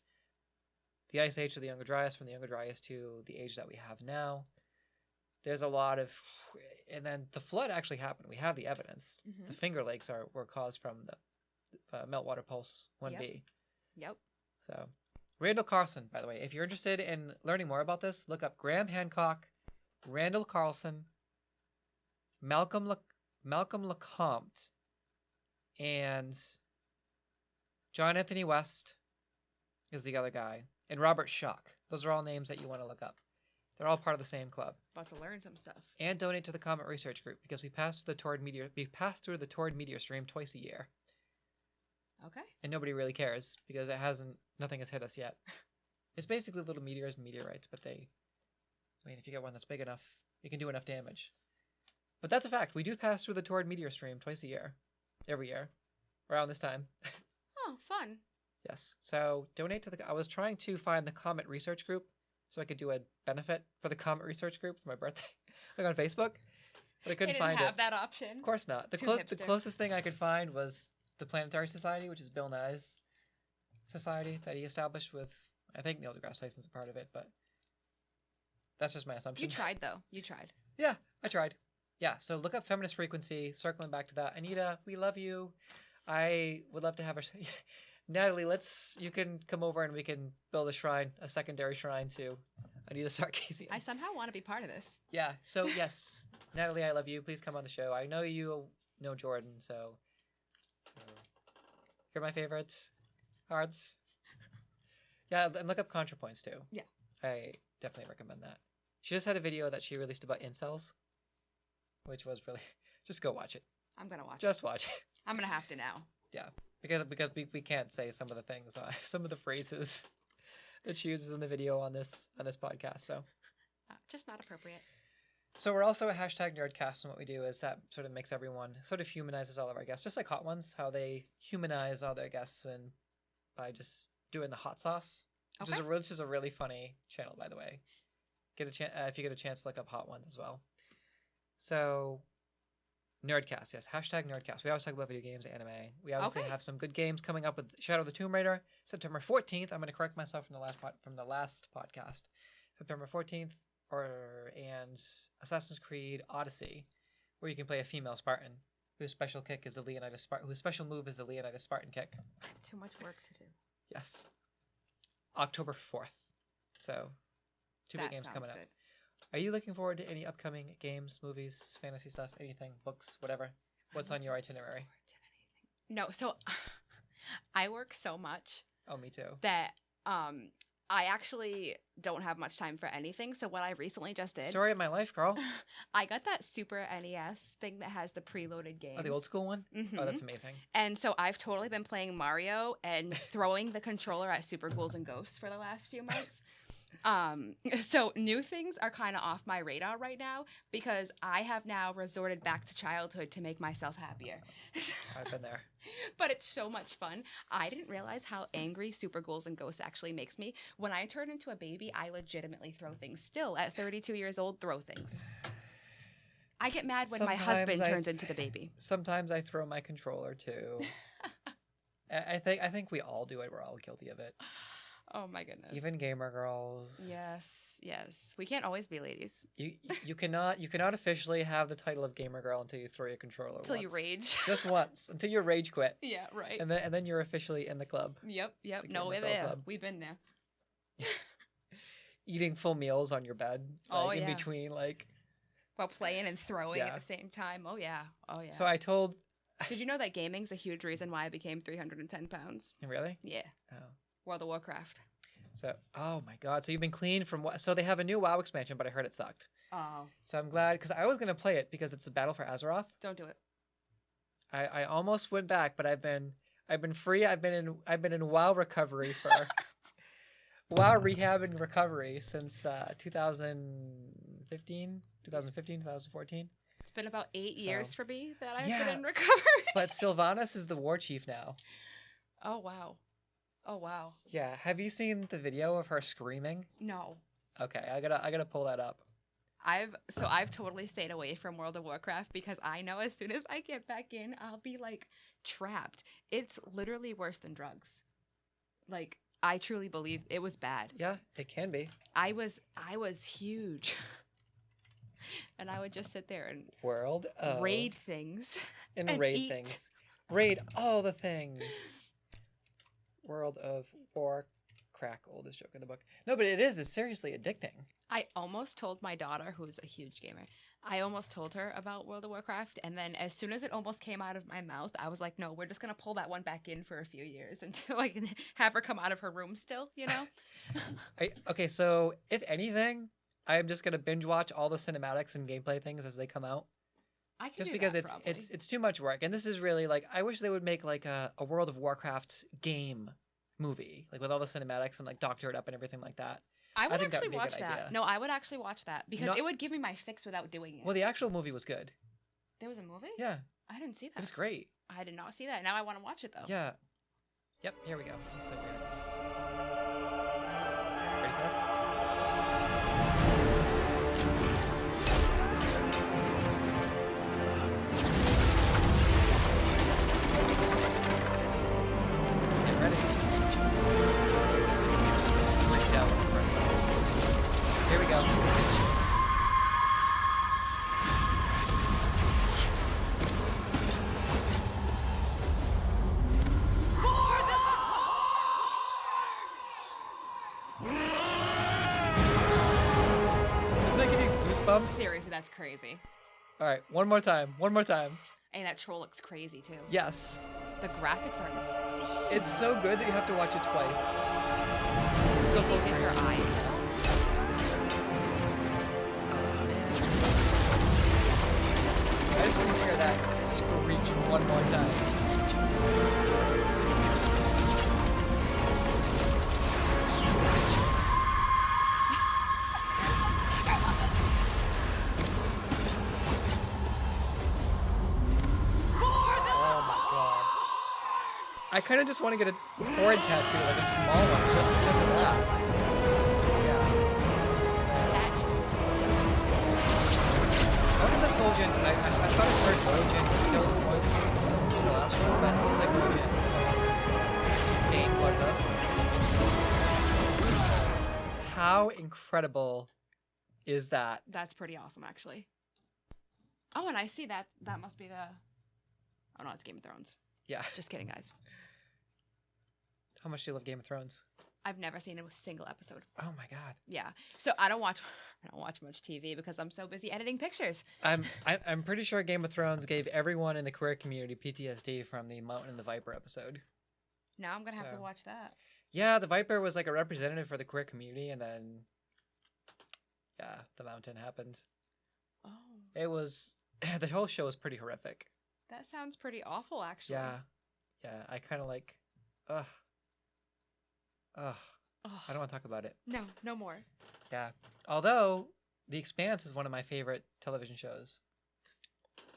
The Ice Age to the Younger Dryas, from the Younger Dryas to the age that we have now. There's a lot of, and then the flood actually happened. We have the evidence. Mhm. The Finger Lakes were caused from the meltwater pulse 1b. Yep. So, Randall Carlson, by the way, if you're interested in learning more about this, look up Graham Hancock, Randall Carlson, Malcolm Lecomte, and John Anthony West is the other guy, and Robert Schock. Those are all names that you want to look up. They're all part of the same club. About to learn some stuff. And donate to the Comet Research Group because we pass through the Taurid meteor stream twice a year, Okay. and nobody really cares because nothing has hit us yet. It's basically little meteors and meteorites, but if you get one that's big enough, it can do enough damage. But that's a fact. We do pass through the Taurid meteor stream twice a year, every year, around this time. Oh, fun. Yes. So donate to I was trying to find the Comet Research Group so I could do a benefit for the Comet Research Group for my birthday, like on Facebook, but I They couldn't didn't find have it. that option. Of course not. The Too the hipster. closest thing I could find was the Planetary Society, which is Bill Nye's society that he established with, I think Neil deGrasse Tyson's a part of it, but that's just my assumption. You tried, though. You tried. Yeah, I tried. Yeah, so look up Feminist Frequency, circling back to that. Anita, we love you. I would love to have a Natalie. You can come over and we can build a shrine, a secondary shrine to Anita Sarkeesian. I somehow want to be part of this. Yeah. So yes, Natalie, I love you. Please come on the show. I know you know Jordan, so you're my favorites. Hearts. Yeah, and look up ContraPoints too. Yeah. I definitely recommend that. She just had a video that she released about incels, which was really just go watch it. I'm gonna watch it. Just watch it. I'm gonna have to now. Yeah, because we can't say some of the things, some of the phrases that she uses in the video on this podcast. So just not appropriate. So we're also a hashtag Nerdcast, and what we do is that sort of makes everyone sort of humanizes all of our guests, just like Hot Ones, how they humanize all their guests and by just doing the hot sauce, which is a really funny channel, by the way. If you get a chance to look up Hot Ones as well. So Nerdcast, yes, hashtag Nerdcast. We always talk about video games, anime. We obviously have some good games coming up with Shadow of the Tomb Raider, September 14th. I'm going to correct myself from the last podcast. September 14th, and Assassin's Creed Odyssey, where you can play a female Spartan whose special kick is the Leonidas Spartan, whose special move is the Leonidas Spartan kick. I have too much work to do. Yes. October 4th. So, two big games coming up. Are you looking forward to any upcoming games, movies, fantasy stuff, anything, books, whatever? What's on your itinerary? No, so I work so much. Oh, me too. That I actually don't have much time for anything. So what I recently just did. Story of my life, girl. I got that Super NES thing that has the preloaded games. Oh, the old school one? Mm-hmm. Oh, that's amazing. And so I've totally been playing Mario and throwing the controller at Super Ghouls and Ghosts for the last few months. So new things are kind of off my radar right now because I have now resorted back to childhood to make myself happier. I've been there. But it's so much fun. I didn't realize how angry Super Ghouls and Ghosts actually makes me. When I turn into a baby, I legitimately throw things. Still, at 32 years old, throw things. I get mad when my husband turns into the baby. Sometimes I throw my controller too. I think we all do it. We're all guilty of it. Oh my goodness. Even gamer girls. Yes. We can't always be ladies. You cannot officially have the title of gamer girl until you throw your controller until you rage. Just once. Until you rage quit. Yeah, right. And then you're officially in the club. Yep. No, we're there. Club. We've been there. Eating full meals on your bed. In between while playing and throwing at the same time. Oh yeah. So I told Did you know that gaming's a huge reason why I became 310 pounds? Really? Yeah. Oh. World of Warcraft. So, oh my God. So you've been clean from what? So they have a new WoW expansion, but I heard it sucked. Oh. So I'm glad, because I was going to play it because it's a battle for Azeroth. Don't do it. I almost went back, but I've been free. I've been in WoW recovery for WoW rehab and recovery since 2014. It's been about 8 years for me that I've been in recovery. But Sylvanas is the war chief now. Oh wow. Yeah. Have you seen the video of her screaming? No. Okay, I gotta pull that up. I've totally stayed away from World of Warcraft because I know as soon as I get back in, I'll be trapped. It's literally worse than drugs. I truly believe it was bad. Yeah, it can be. I was huge. And I would just sit there and raid things. And raid eat. Things. Raid all the things. World of Warcraft, oldest joke in the book. No, but it's seriously addicting. I almost told my daughter, who's a huge gamer, I almost told her about World of Warcraft, and then as soon as it almost came out of my mouth, I was like, no, we're just going to pull that one back in for a few years until I can have her come out of her room still, you know? Okay, so if anything, I'm just going to binge watch all the cinematics and gameplay things as they come out. I can just do because that, it's too much work, and this is really I wish they would make a World of Warcraft game movie, with all the cinematics and doctor it up and everything like that. I would actually watch that. Idea. No, I would actually watch that because it would give me my fix without doing it. Well, the actual movie was good. There was a movie? Yeah. I didn't see that. It was great. I did not see that. Now I want to watch it though. Yeah. Yep. Here we go. That's so weird. Ready for this? Here we go. goosebumps. Seriously, that's crazy. All right, one more time. And that troll looks crazy too. Yes. The graphics are insane. It's so good that you have to watch it twice. Let's go full In her screen. eyes. I just want to hear that screech one more time. Oh my god. I kind of just want to get a horde tattoo, like a small one, just because of that. Yeah. That troll. I wonder if that's gold gen, because I thought it heard gold gen, because you know it's more than the last one, but it looks like gold gen, so. Main bloodbath. How incredible is that? That's pretty awesome, actually. Oh, and I see that. That must be the... Oh, no, it's Game of Thrones. Yeah. Just kidding, guys. How much do you love Game of Thrones? I've never seen a single episode. Oh my god. Yeah. So I don't watch much TV because I'm so busy editing pictures. I'm pretty sure Game of Thrones gave everyone in the queer community PTSD from the Mountain and the Viper episode. Now I'm going to have to So- watch that. Yeah, the Viper was like a representative for the queer community, and then yeah, the Mountain happened. Oh. It was the whole show was pretty horrific. That sounds pretty awful, actually. Yeah, I kind of like, ugh, I don't want to talk about it. No, no more. Yeah, although The Expanse is one of my favorite television shows.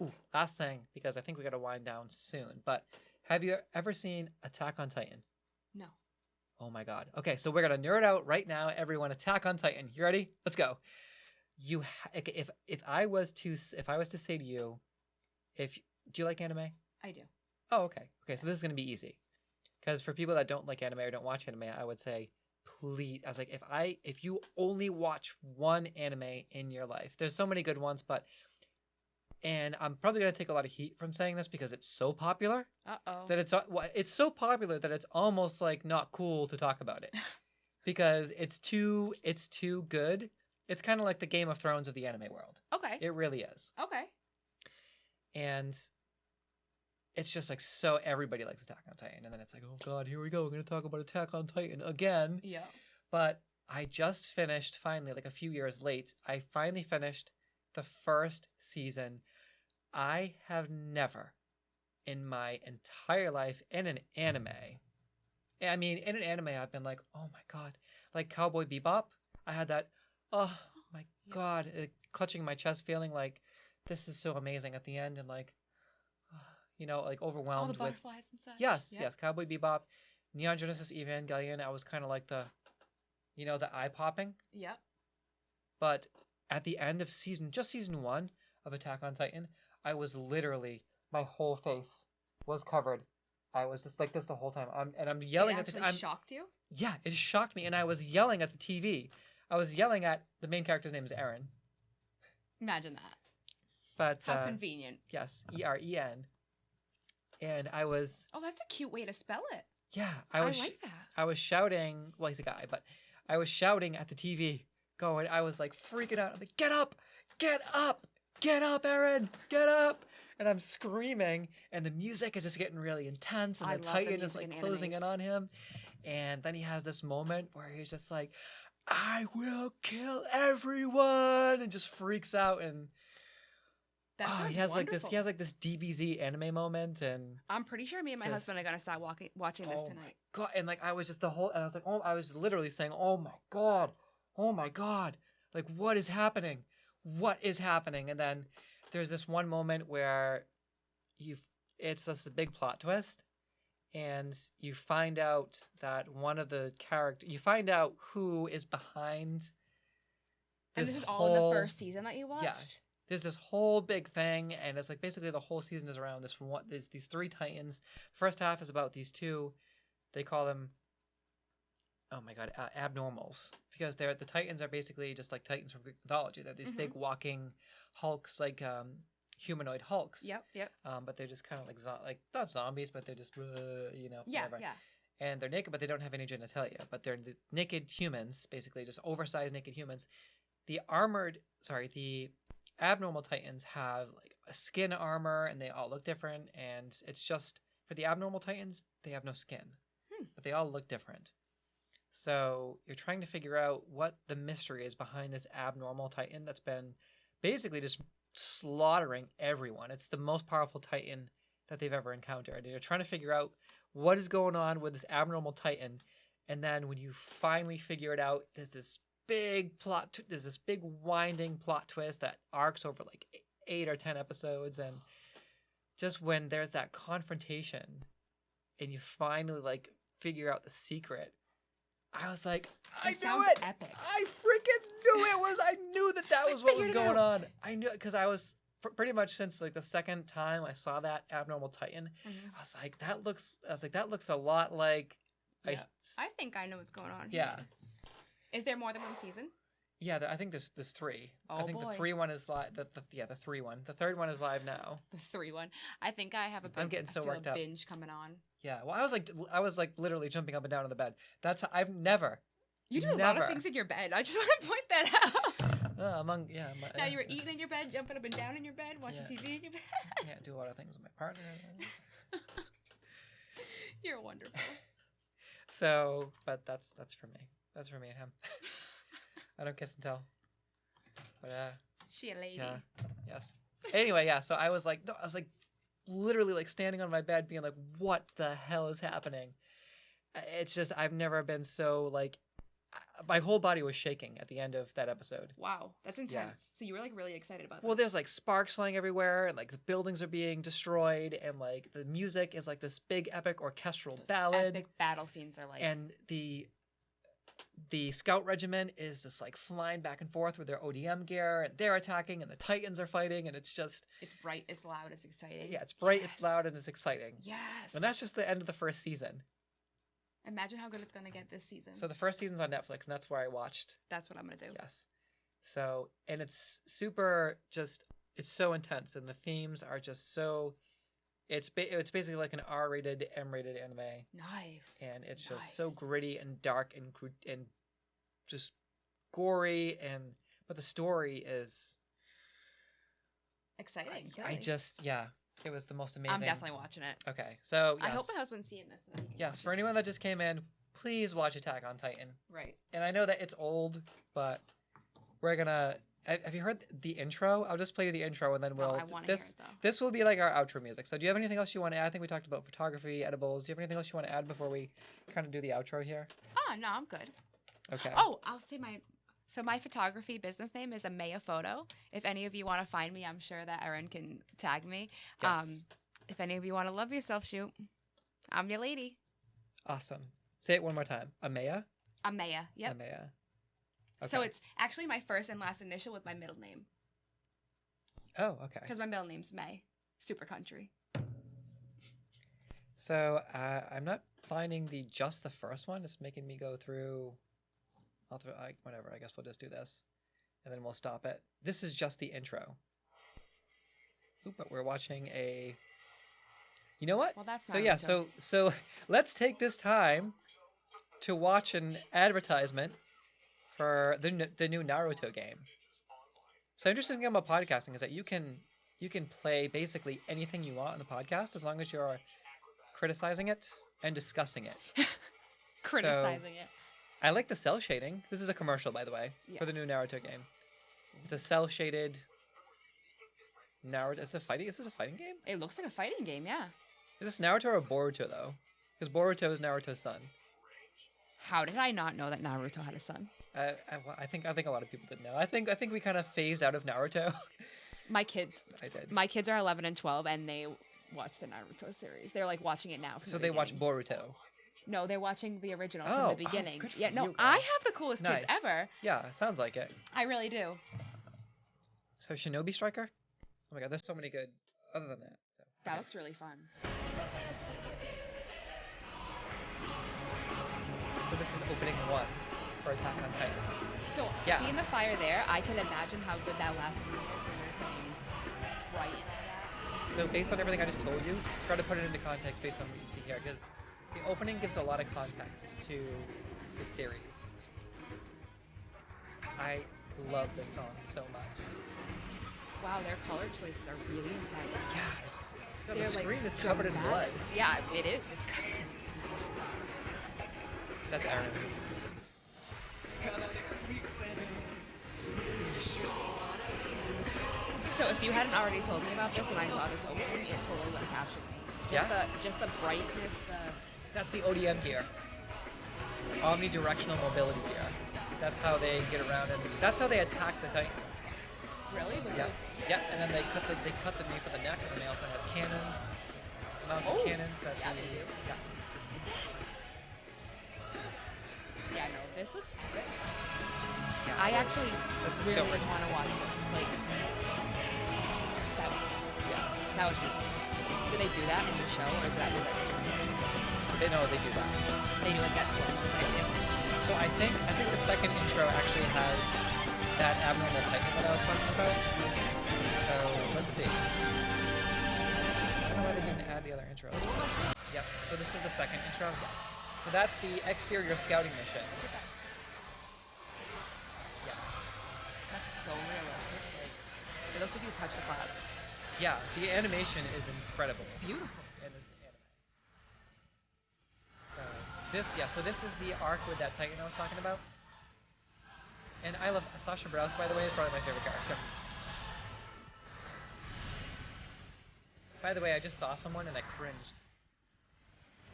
Ooh, last thing, because I think we got to wind down soon. But have you ever seen Attack on Titan? No. Oh my god. Okay, so we're gonna nerd out right now, everyone. Attack on Titan. You ready? Let's go. If I was to say to you, do you like anime? I do. Oh, okay. Okay, so this is gonna be easy. Because for people that don't like anime or don't watch anime, I would say, please. I was like, if you only watch one anime in your life, there's so many good ones, and I'm probably gonna take a lot of heat from saying this because it's so popular Uh-oh. that it's so popular that it's almost like not cool to talk about it because it's too good. It's kind of like the Game of Thrones of the anime world. Okay. It really is. Okay. And it's just like so everybody likes Attack on Titan, and then it's like, oh god, here we go. We're gonna talk about Attack on Titan again. Yeah. But I just finished finally, like a few years late. I finally finished the first season. I have never in my entire life in an anime. I mean, in an anime, I've been like, oh my god, like Cowboy Bebop. I had that, oh my god, clutching my chest feeling like this is so amazing at the end, and like, like overwhelmed All the with. butterflies and such. Yes, Yep. yes, Cowboy Bebop, Neon Genesis Evangelion. I was kind of like the eye popping. Yep. But at the end of season 1 of Attack on Titan, I was literally, my whole face was covered. I was just like this the whole time. I'm yelling It actually shocked you? Yeah, it shocked me, and I was yelling at the TV. I was yelling at the main character's name is Eryn. Imagine that. But How convenient. yes, Eren. And I was. Oh, that's a cute way to spell it. Yeah, I like that. I was shouting. Well, he's a guy, but I was shouting at the TV. I was like freaking out. I'm like, get up, Eryn, get up! And I'm screaming, and the music is just getting really intense, and I the love the Titan is music like in closing in animes. on him. And then he has this moment where he's just like, I will kill everyone, and just freaks out. And That sounds he has wonderful. like this DBZ anime moment, and I'm pretty sure me and my Just- husband are gonna start watching this tonight. God, and like I was just and I was like, I was literally saying, oh my god, like what is happening? And then there's this one moment where it's just a big plot twist, and you find out that one of the you find out who is behind. And this is all in the first season that you watched? Yeah. There's this whole big thing, and it's like basically the whole season is around these three Titans. First half is about these two. They call them, oh my god, abnormals, because the Titans are basically just like Titans from Greek mythology. They're these big walking hulks, like humanoid hulks. Yep. But they're just kind of like not zombies, but they're just Yeah, whatever. yeah. And they're naked, but they don't have any genitalia. But they're the naked humans, basically just oversized naked humans. the abnormal titans have like a skin armor and they all look different, and it's just for the abnormal titans they have no skin, but they all look different. So you're trying to figure out what the mystery is behind this abnormal titan that's been basically just slaughtering everyone. It's the most powerful titan that they've ever encountered, and you're trying to figure out what is going on with this abnormal titan. And then when you finally figure it out, there's this big winding plot twist that arcs over like 8 or 10 episodes. And just when there's that confrontation and you finally like figure out the secret, I was like, I knew it. Epic. I freaking knew it was. I knew that was what was going on. I knew it because I was pretty much since like the second time I saw that abnormal titan, I was like, that looks a lot like. Yeah. I think I know what's going on. Yeah. Here. Is there more than one season? Yeah, I think there's 3. Oh, I think boy. the 3 one is live. The 3 one. The 3rd one is live now. The 3 one. I think I have I'm getting so worked up. Binge coming on. Yeah. Well, I was like literally jumping up and down on the bed. That's how, I've never. You do a lot of things in your bed. I just want to point that out. Now you were eating in your bed, jumping up and down in your bed, watching TV in your bed. Yeah, do a lot of things with my partner. You're wonderful. So, but that's for me. That's for me and him. I don't kiss and tell. But she a lady. Yeah. Yes. Anyway, yeah. So I was like literally like standing on my bed, being like, "What the hell is happening?" It's just I've never been so like. My whole body was shaking at the end of that episode. Wow, that's intense. Yeah. So you were like really excited about this. Well, there's like sparks flying everywhere, and like the buildings are being destroyed, and like the music is like this big epic orchestral ballad. Epic battle scenes are like. And the scout regiment is just like flying back and forth with their ODM gear, and they're attacking, and the Titans are fighting, and it's just. It's bright, it's loud, it's exciting. Yeah, it's bright, It's loud, and it's exciting. Yes. And that's just the end of the first season. Imagine how good it's going to get this season. So the first season's on Netflix, and that's where I watched. That's what I'm going to do. Yes. So, and it's super just, it's so intense, and the themes are just so, it's basically like an R-rated, M-rated anime. Nice. And it's just so gritty and dark and just gory, but the story is... exciting. It was the most amazing. I'm definitely watching it. Okay, so yes. I hope my husband's seeing this. So yes, for anyone that just came in, please watch Attack on Titan. Right. And I know that it's old, but we're gonna. Have you heard the intro? I'll just play you the intro, and then we'll. I want to hear it though. This will be like our outro music. So, do you have anything else you want to add? I think we talked about photography, edibles. Do you have anything else you want to add before we kind of do the outro here? Oh no, I'm good. Okay. Oh, I'll say my photography business name is Amaya Photo. If any of you want to find me, I'm sure that Eryn can tag me. Yes. If any of you want to love yourself shoot, I'm your lady. Awesome. Say it one more time. Amaya? Amaya, yep. Amaya. Okay. So it's actually my first and last initial with my middle name. Oh, okay. Because my middle name's May. Super country. So I'm not finding just the first one. It's making me go through... whatever, I guess we'll just do this. And then we'll stop it. This is just the intro. Oop, but we're watching a... You know what? Well, that's not so yeah, so let's take this time to watch an advertisement for the new Naruto game. So interesting thing about podcasting is that you can play basically anything you want on the podcast as long as you're criticizing it and discussing it. Criticizing it. I like the cell shading. This is a commercial, by the way, for the new Naruto game. It's a cell shaded Naruto. Is this a fighting game? It looks like a fighting game, yeah. Is this Naruto or Boruto though? Because Boruto is Naruto's son. How did I not know that Naruto had a son? I think a lot of people didn't know. I think we kind of phased out of Naruto. My kids. I did. My kids are 11 and 12, and they watch the Naruto series. They're like watching it now. So they watch Boruto. No, they're watching the original from the beginning. Good for yeah, no, you, I have the coolest kids ever. Yeah, sounds like it. I really do. So Shinobi Striker? Oh my god, there's so many good other than that. So, that looks really fun. So this is opening 1 for Attack on Titan. So seeing the fire there, I can imagine how good that last scene is when you're saying bright and all that. So based on everything I just told you, try to put it into context based on what you see here, because the opening gives a lot of context to the series. love this song so much. Wow, their color choices are really intense. Yeah, it's the They're, screen is covered in blood. dramatic. Yeah, it is. It's covered. That's Eryn. So if you hadn't already told me about this and I saw this opening, it totally would have captured me. Just the brightness, That's the ODM gear. Omnidirectional mobility gear. That's how they get around, and that's how they attack the Titans. Really? Yeah. Yeah, and then they cut the knee for the neck, and then they also have cannons, mounted cannons. That yeah, they do. Yeah. Yeah, no, this looks epic. Yeah, I actually really Discovery. want to watch this. Like, that was really cool. Do they do that in the show, or is that what that's doing? They know they do that. They do like that slow mo type thing. So I think the second intro actually has that abnormal Titan that I was talking about. So let's see. I don't know why they didn't add the other intros. But yep. So this is the second intro. So that's the exterior scouting mission. Yeah. That's so realistic. Like, it looks like you touch the clouds. Yeah, the animation is incredible. It's beautiful. And it's anime. So this is the arc with that Titan I was talking about. And I love Sasha Browse, by the way, is probably my favorite character. By the way, I just saw someone and I cringed.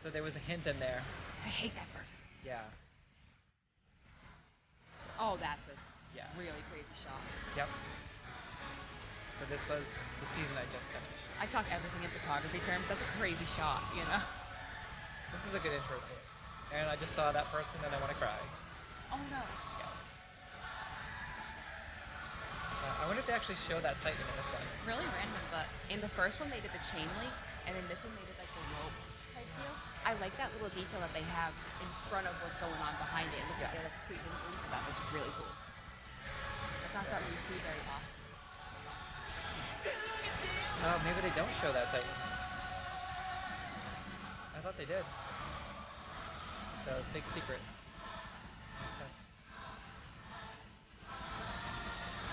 So there was a hint in there. I hate that person. Yeah. Oh, that's a Yeah. really crazy shot. Yep. So this was the season I just finished. I talk everything in photography terms. That's a crazy shot, you know? This is a good intro to it. And I just saw that person and I want to cry. Oh, no. Yeah. I wonder if they actually show that Titan in this one. Really random, but in the first one they did the chain link, and in this one they did like the rope type deal. I like that little detail that they have in front of what's going on behind it. It looks like they like squeeze in through, so that was really cool. That's not something you see very often. Maybe they don't show that Titan. I thought they did. So, big secret. Makes sense.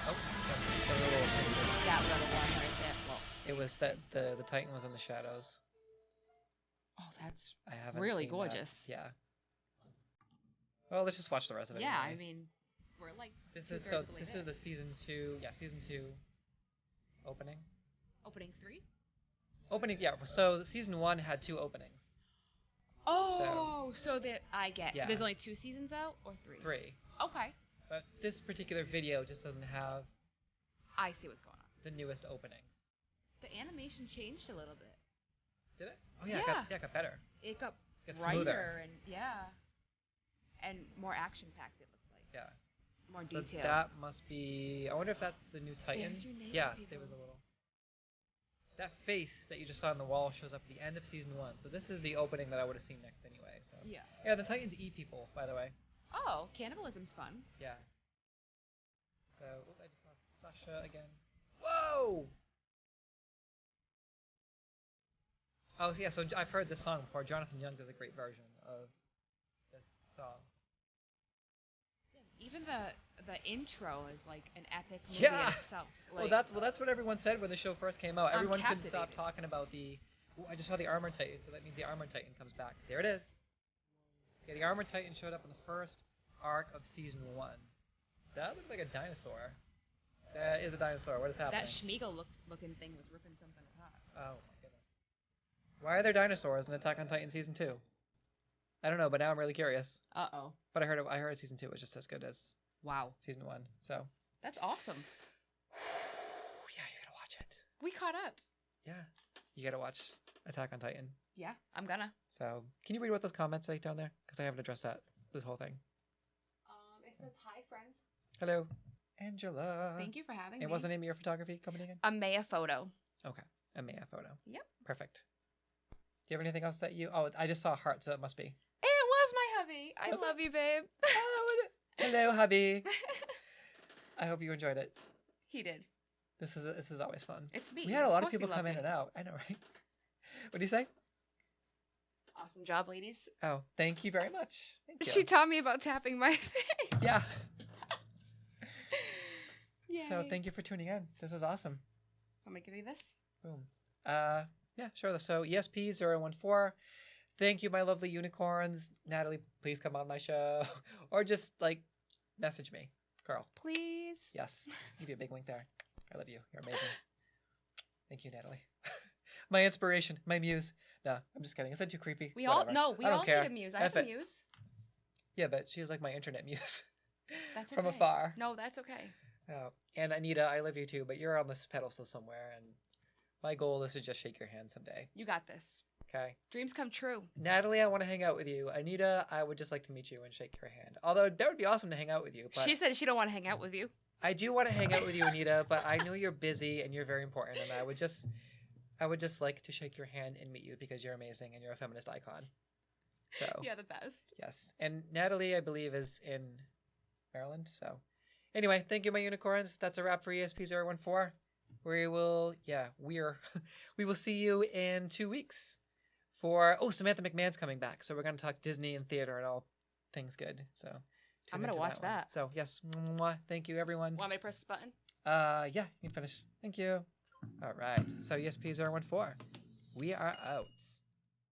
Oh, that's the little picture. That little one right there. Well, It was that the Titan was in the shadows. oh, that's I haven't really seen gorgeous. That. Yeah. Well, let's just watch the rest of it. Yeah, anyway. I mean, we're like This two is thirds of the way this there. is the season 2. Yeah, season 2 opening. Opening 3? Opening, yeah. So season 1 had 2 openings. Oh, so that I get. Yeah. So there's only 2 seasons out or 3? 3. Okay. But this particular video just doesn't have I see what's going on. the newest openings. The animation changed a little bit. Did it? Oh yeah, Yeah. It got better. It got It's brighter smoother. and and more action packed. It looks like. Yeah. More So detail. that must be. I wonder if that's the new Titan. There's your name, Yeah, people. there was a little. That face that you just saw on the wall shows up at the end of season 1. So this is the opening that I would have seen next anyway. So. Yeah. Yeah, the Titans eat people, by the way. Oh, cannibalism's fun. Yeah. So I just saw Sasha again. Whoa! Oh yeah, so I've heard this song before. Jonathan Young does a great version of this song. Even the intro is like an epic movie Yeah. in itself. Like, Well, that's what everyone said when the show first came out. I'm Everyone couldn't stop captivated. talking about the. Ooh, I just saw the Armored Titan, so that means the Armored Titan comes back. There it is. Yeah, the Armored Titan showed up in the first arc of season 1. That looked like a dinosaur. That is a dinosaur. What is happening? that Schmeagol looking thing was ripping something apart. Oh my goodness. Why are there dinosaurs in Attack on Titan season 2? I don't know, but now I'm really curious. Uh-oh. But I heard season 2 was just as good as Wow. season 1. So That's awesome. yeah, you gotta watch it. We caught up. Yeah, you gotta watch Attack on Titan. Yeah, I'm gonna. So can you read what those comments say down there? Because I haven't addressed this whole thing. It says, hi, friends. Hello, Angela. Thank you for having me. And what's the name of your photography company again? Amaya Photo. Okay, Amaya Photo. Yep. Perfect. Do you have anything else that you? Oh, I just saw a heart, so it must be. It was my hubby. I Was it? love you, babe. Oh, hello, hubby. I hope you enjoyed it. He did. This is always fun. It's me. We had a lot of course he people come loved in it. and out. I know, right? What do you say? Awesome job, ladies. Oh, thank you very much. Thank you. She taught me about tapping my face. Yeah. Yay. So thank you for tuning in. This was awesome. Want me to give you this? Boom. Yeah, sure. So ESP014. Thank you, my lovely unicorns. Natalie, please come on my show. Or just like message me. Carl. Please. Yes. Give you a big wink there. I love you. You're amazing. Thank you, Natalie. My inspiration, my muse. No, I'm just kidding. Is that too creepy? We Whatever. all need a muse. I have a it. muse. Yeah, but she's like my internet muse. That's okay. From afar. No, that's okay. Oh. And Anita, I love you too, but you're on this pedestal somewhere, and my goal is to just shake your hand someday. You got this. Okay. Dreams come true. Natalie, I want to hang out with you. Anita, I would just like to meet you and shake your hand. Although that would be awesome to hang out with you. But She said she don't want to hang out with you. I do want to hang out with you, Anita, but I know you're busy and you're very important, and I would just like to shake your hand and meet you because you're amazing and you're a feminist icon. So You're the best. yes. And Natalie, I believe, is in Maryland. So anyway, thank you, my unicorns. That's a wrap for ESP014. We will see you in 2 weeks for Samantha McMahon's coming back. So we're gonna talk Disney and theater and all things good. So I'm gonna watch that. So yes, thank you, everyone. Want me to press the button? Yeah, you can finish. Thank you. All right. So ESP014. We are out.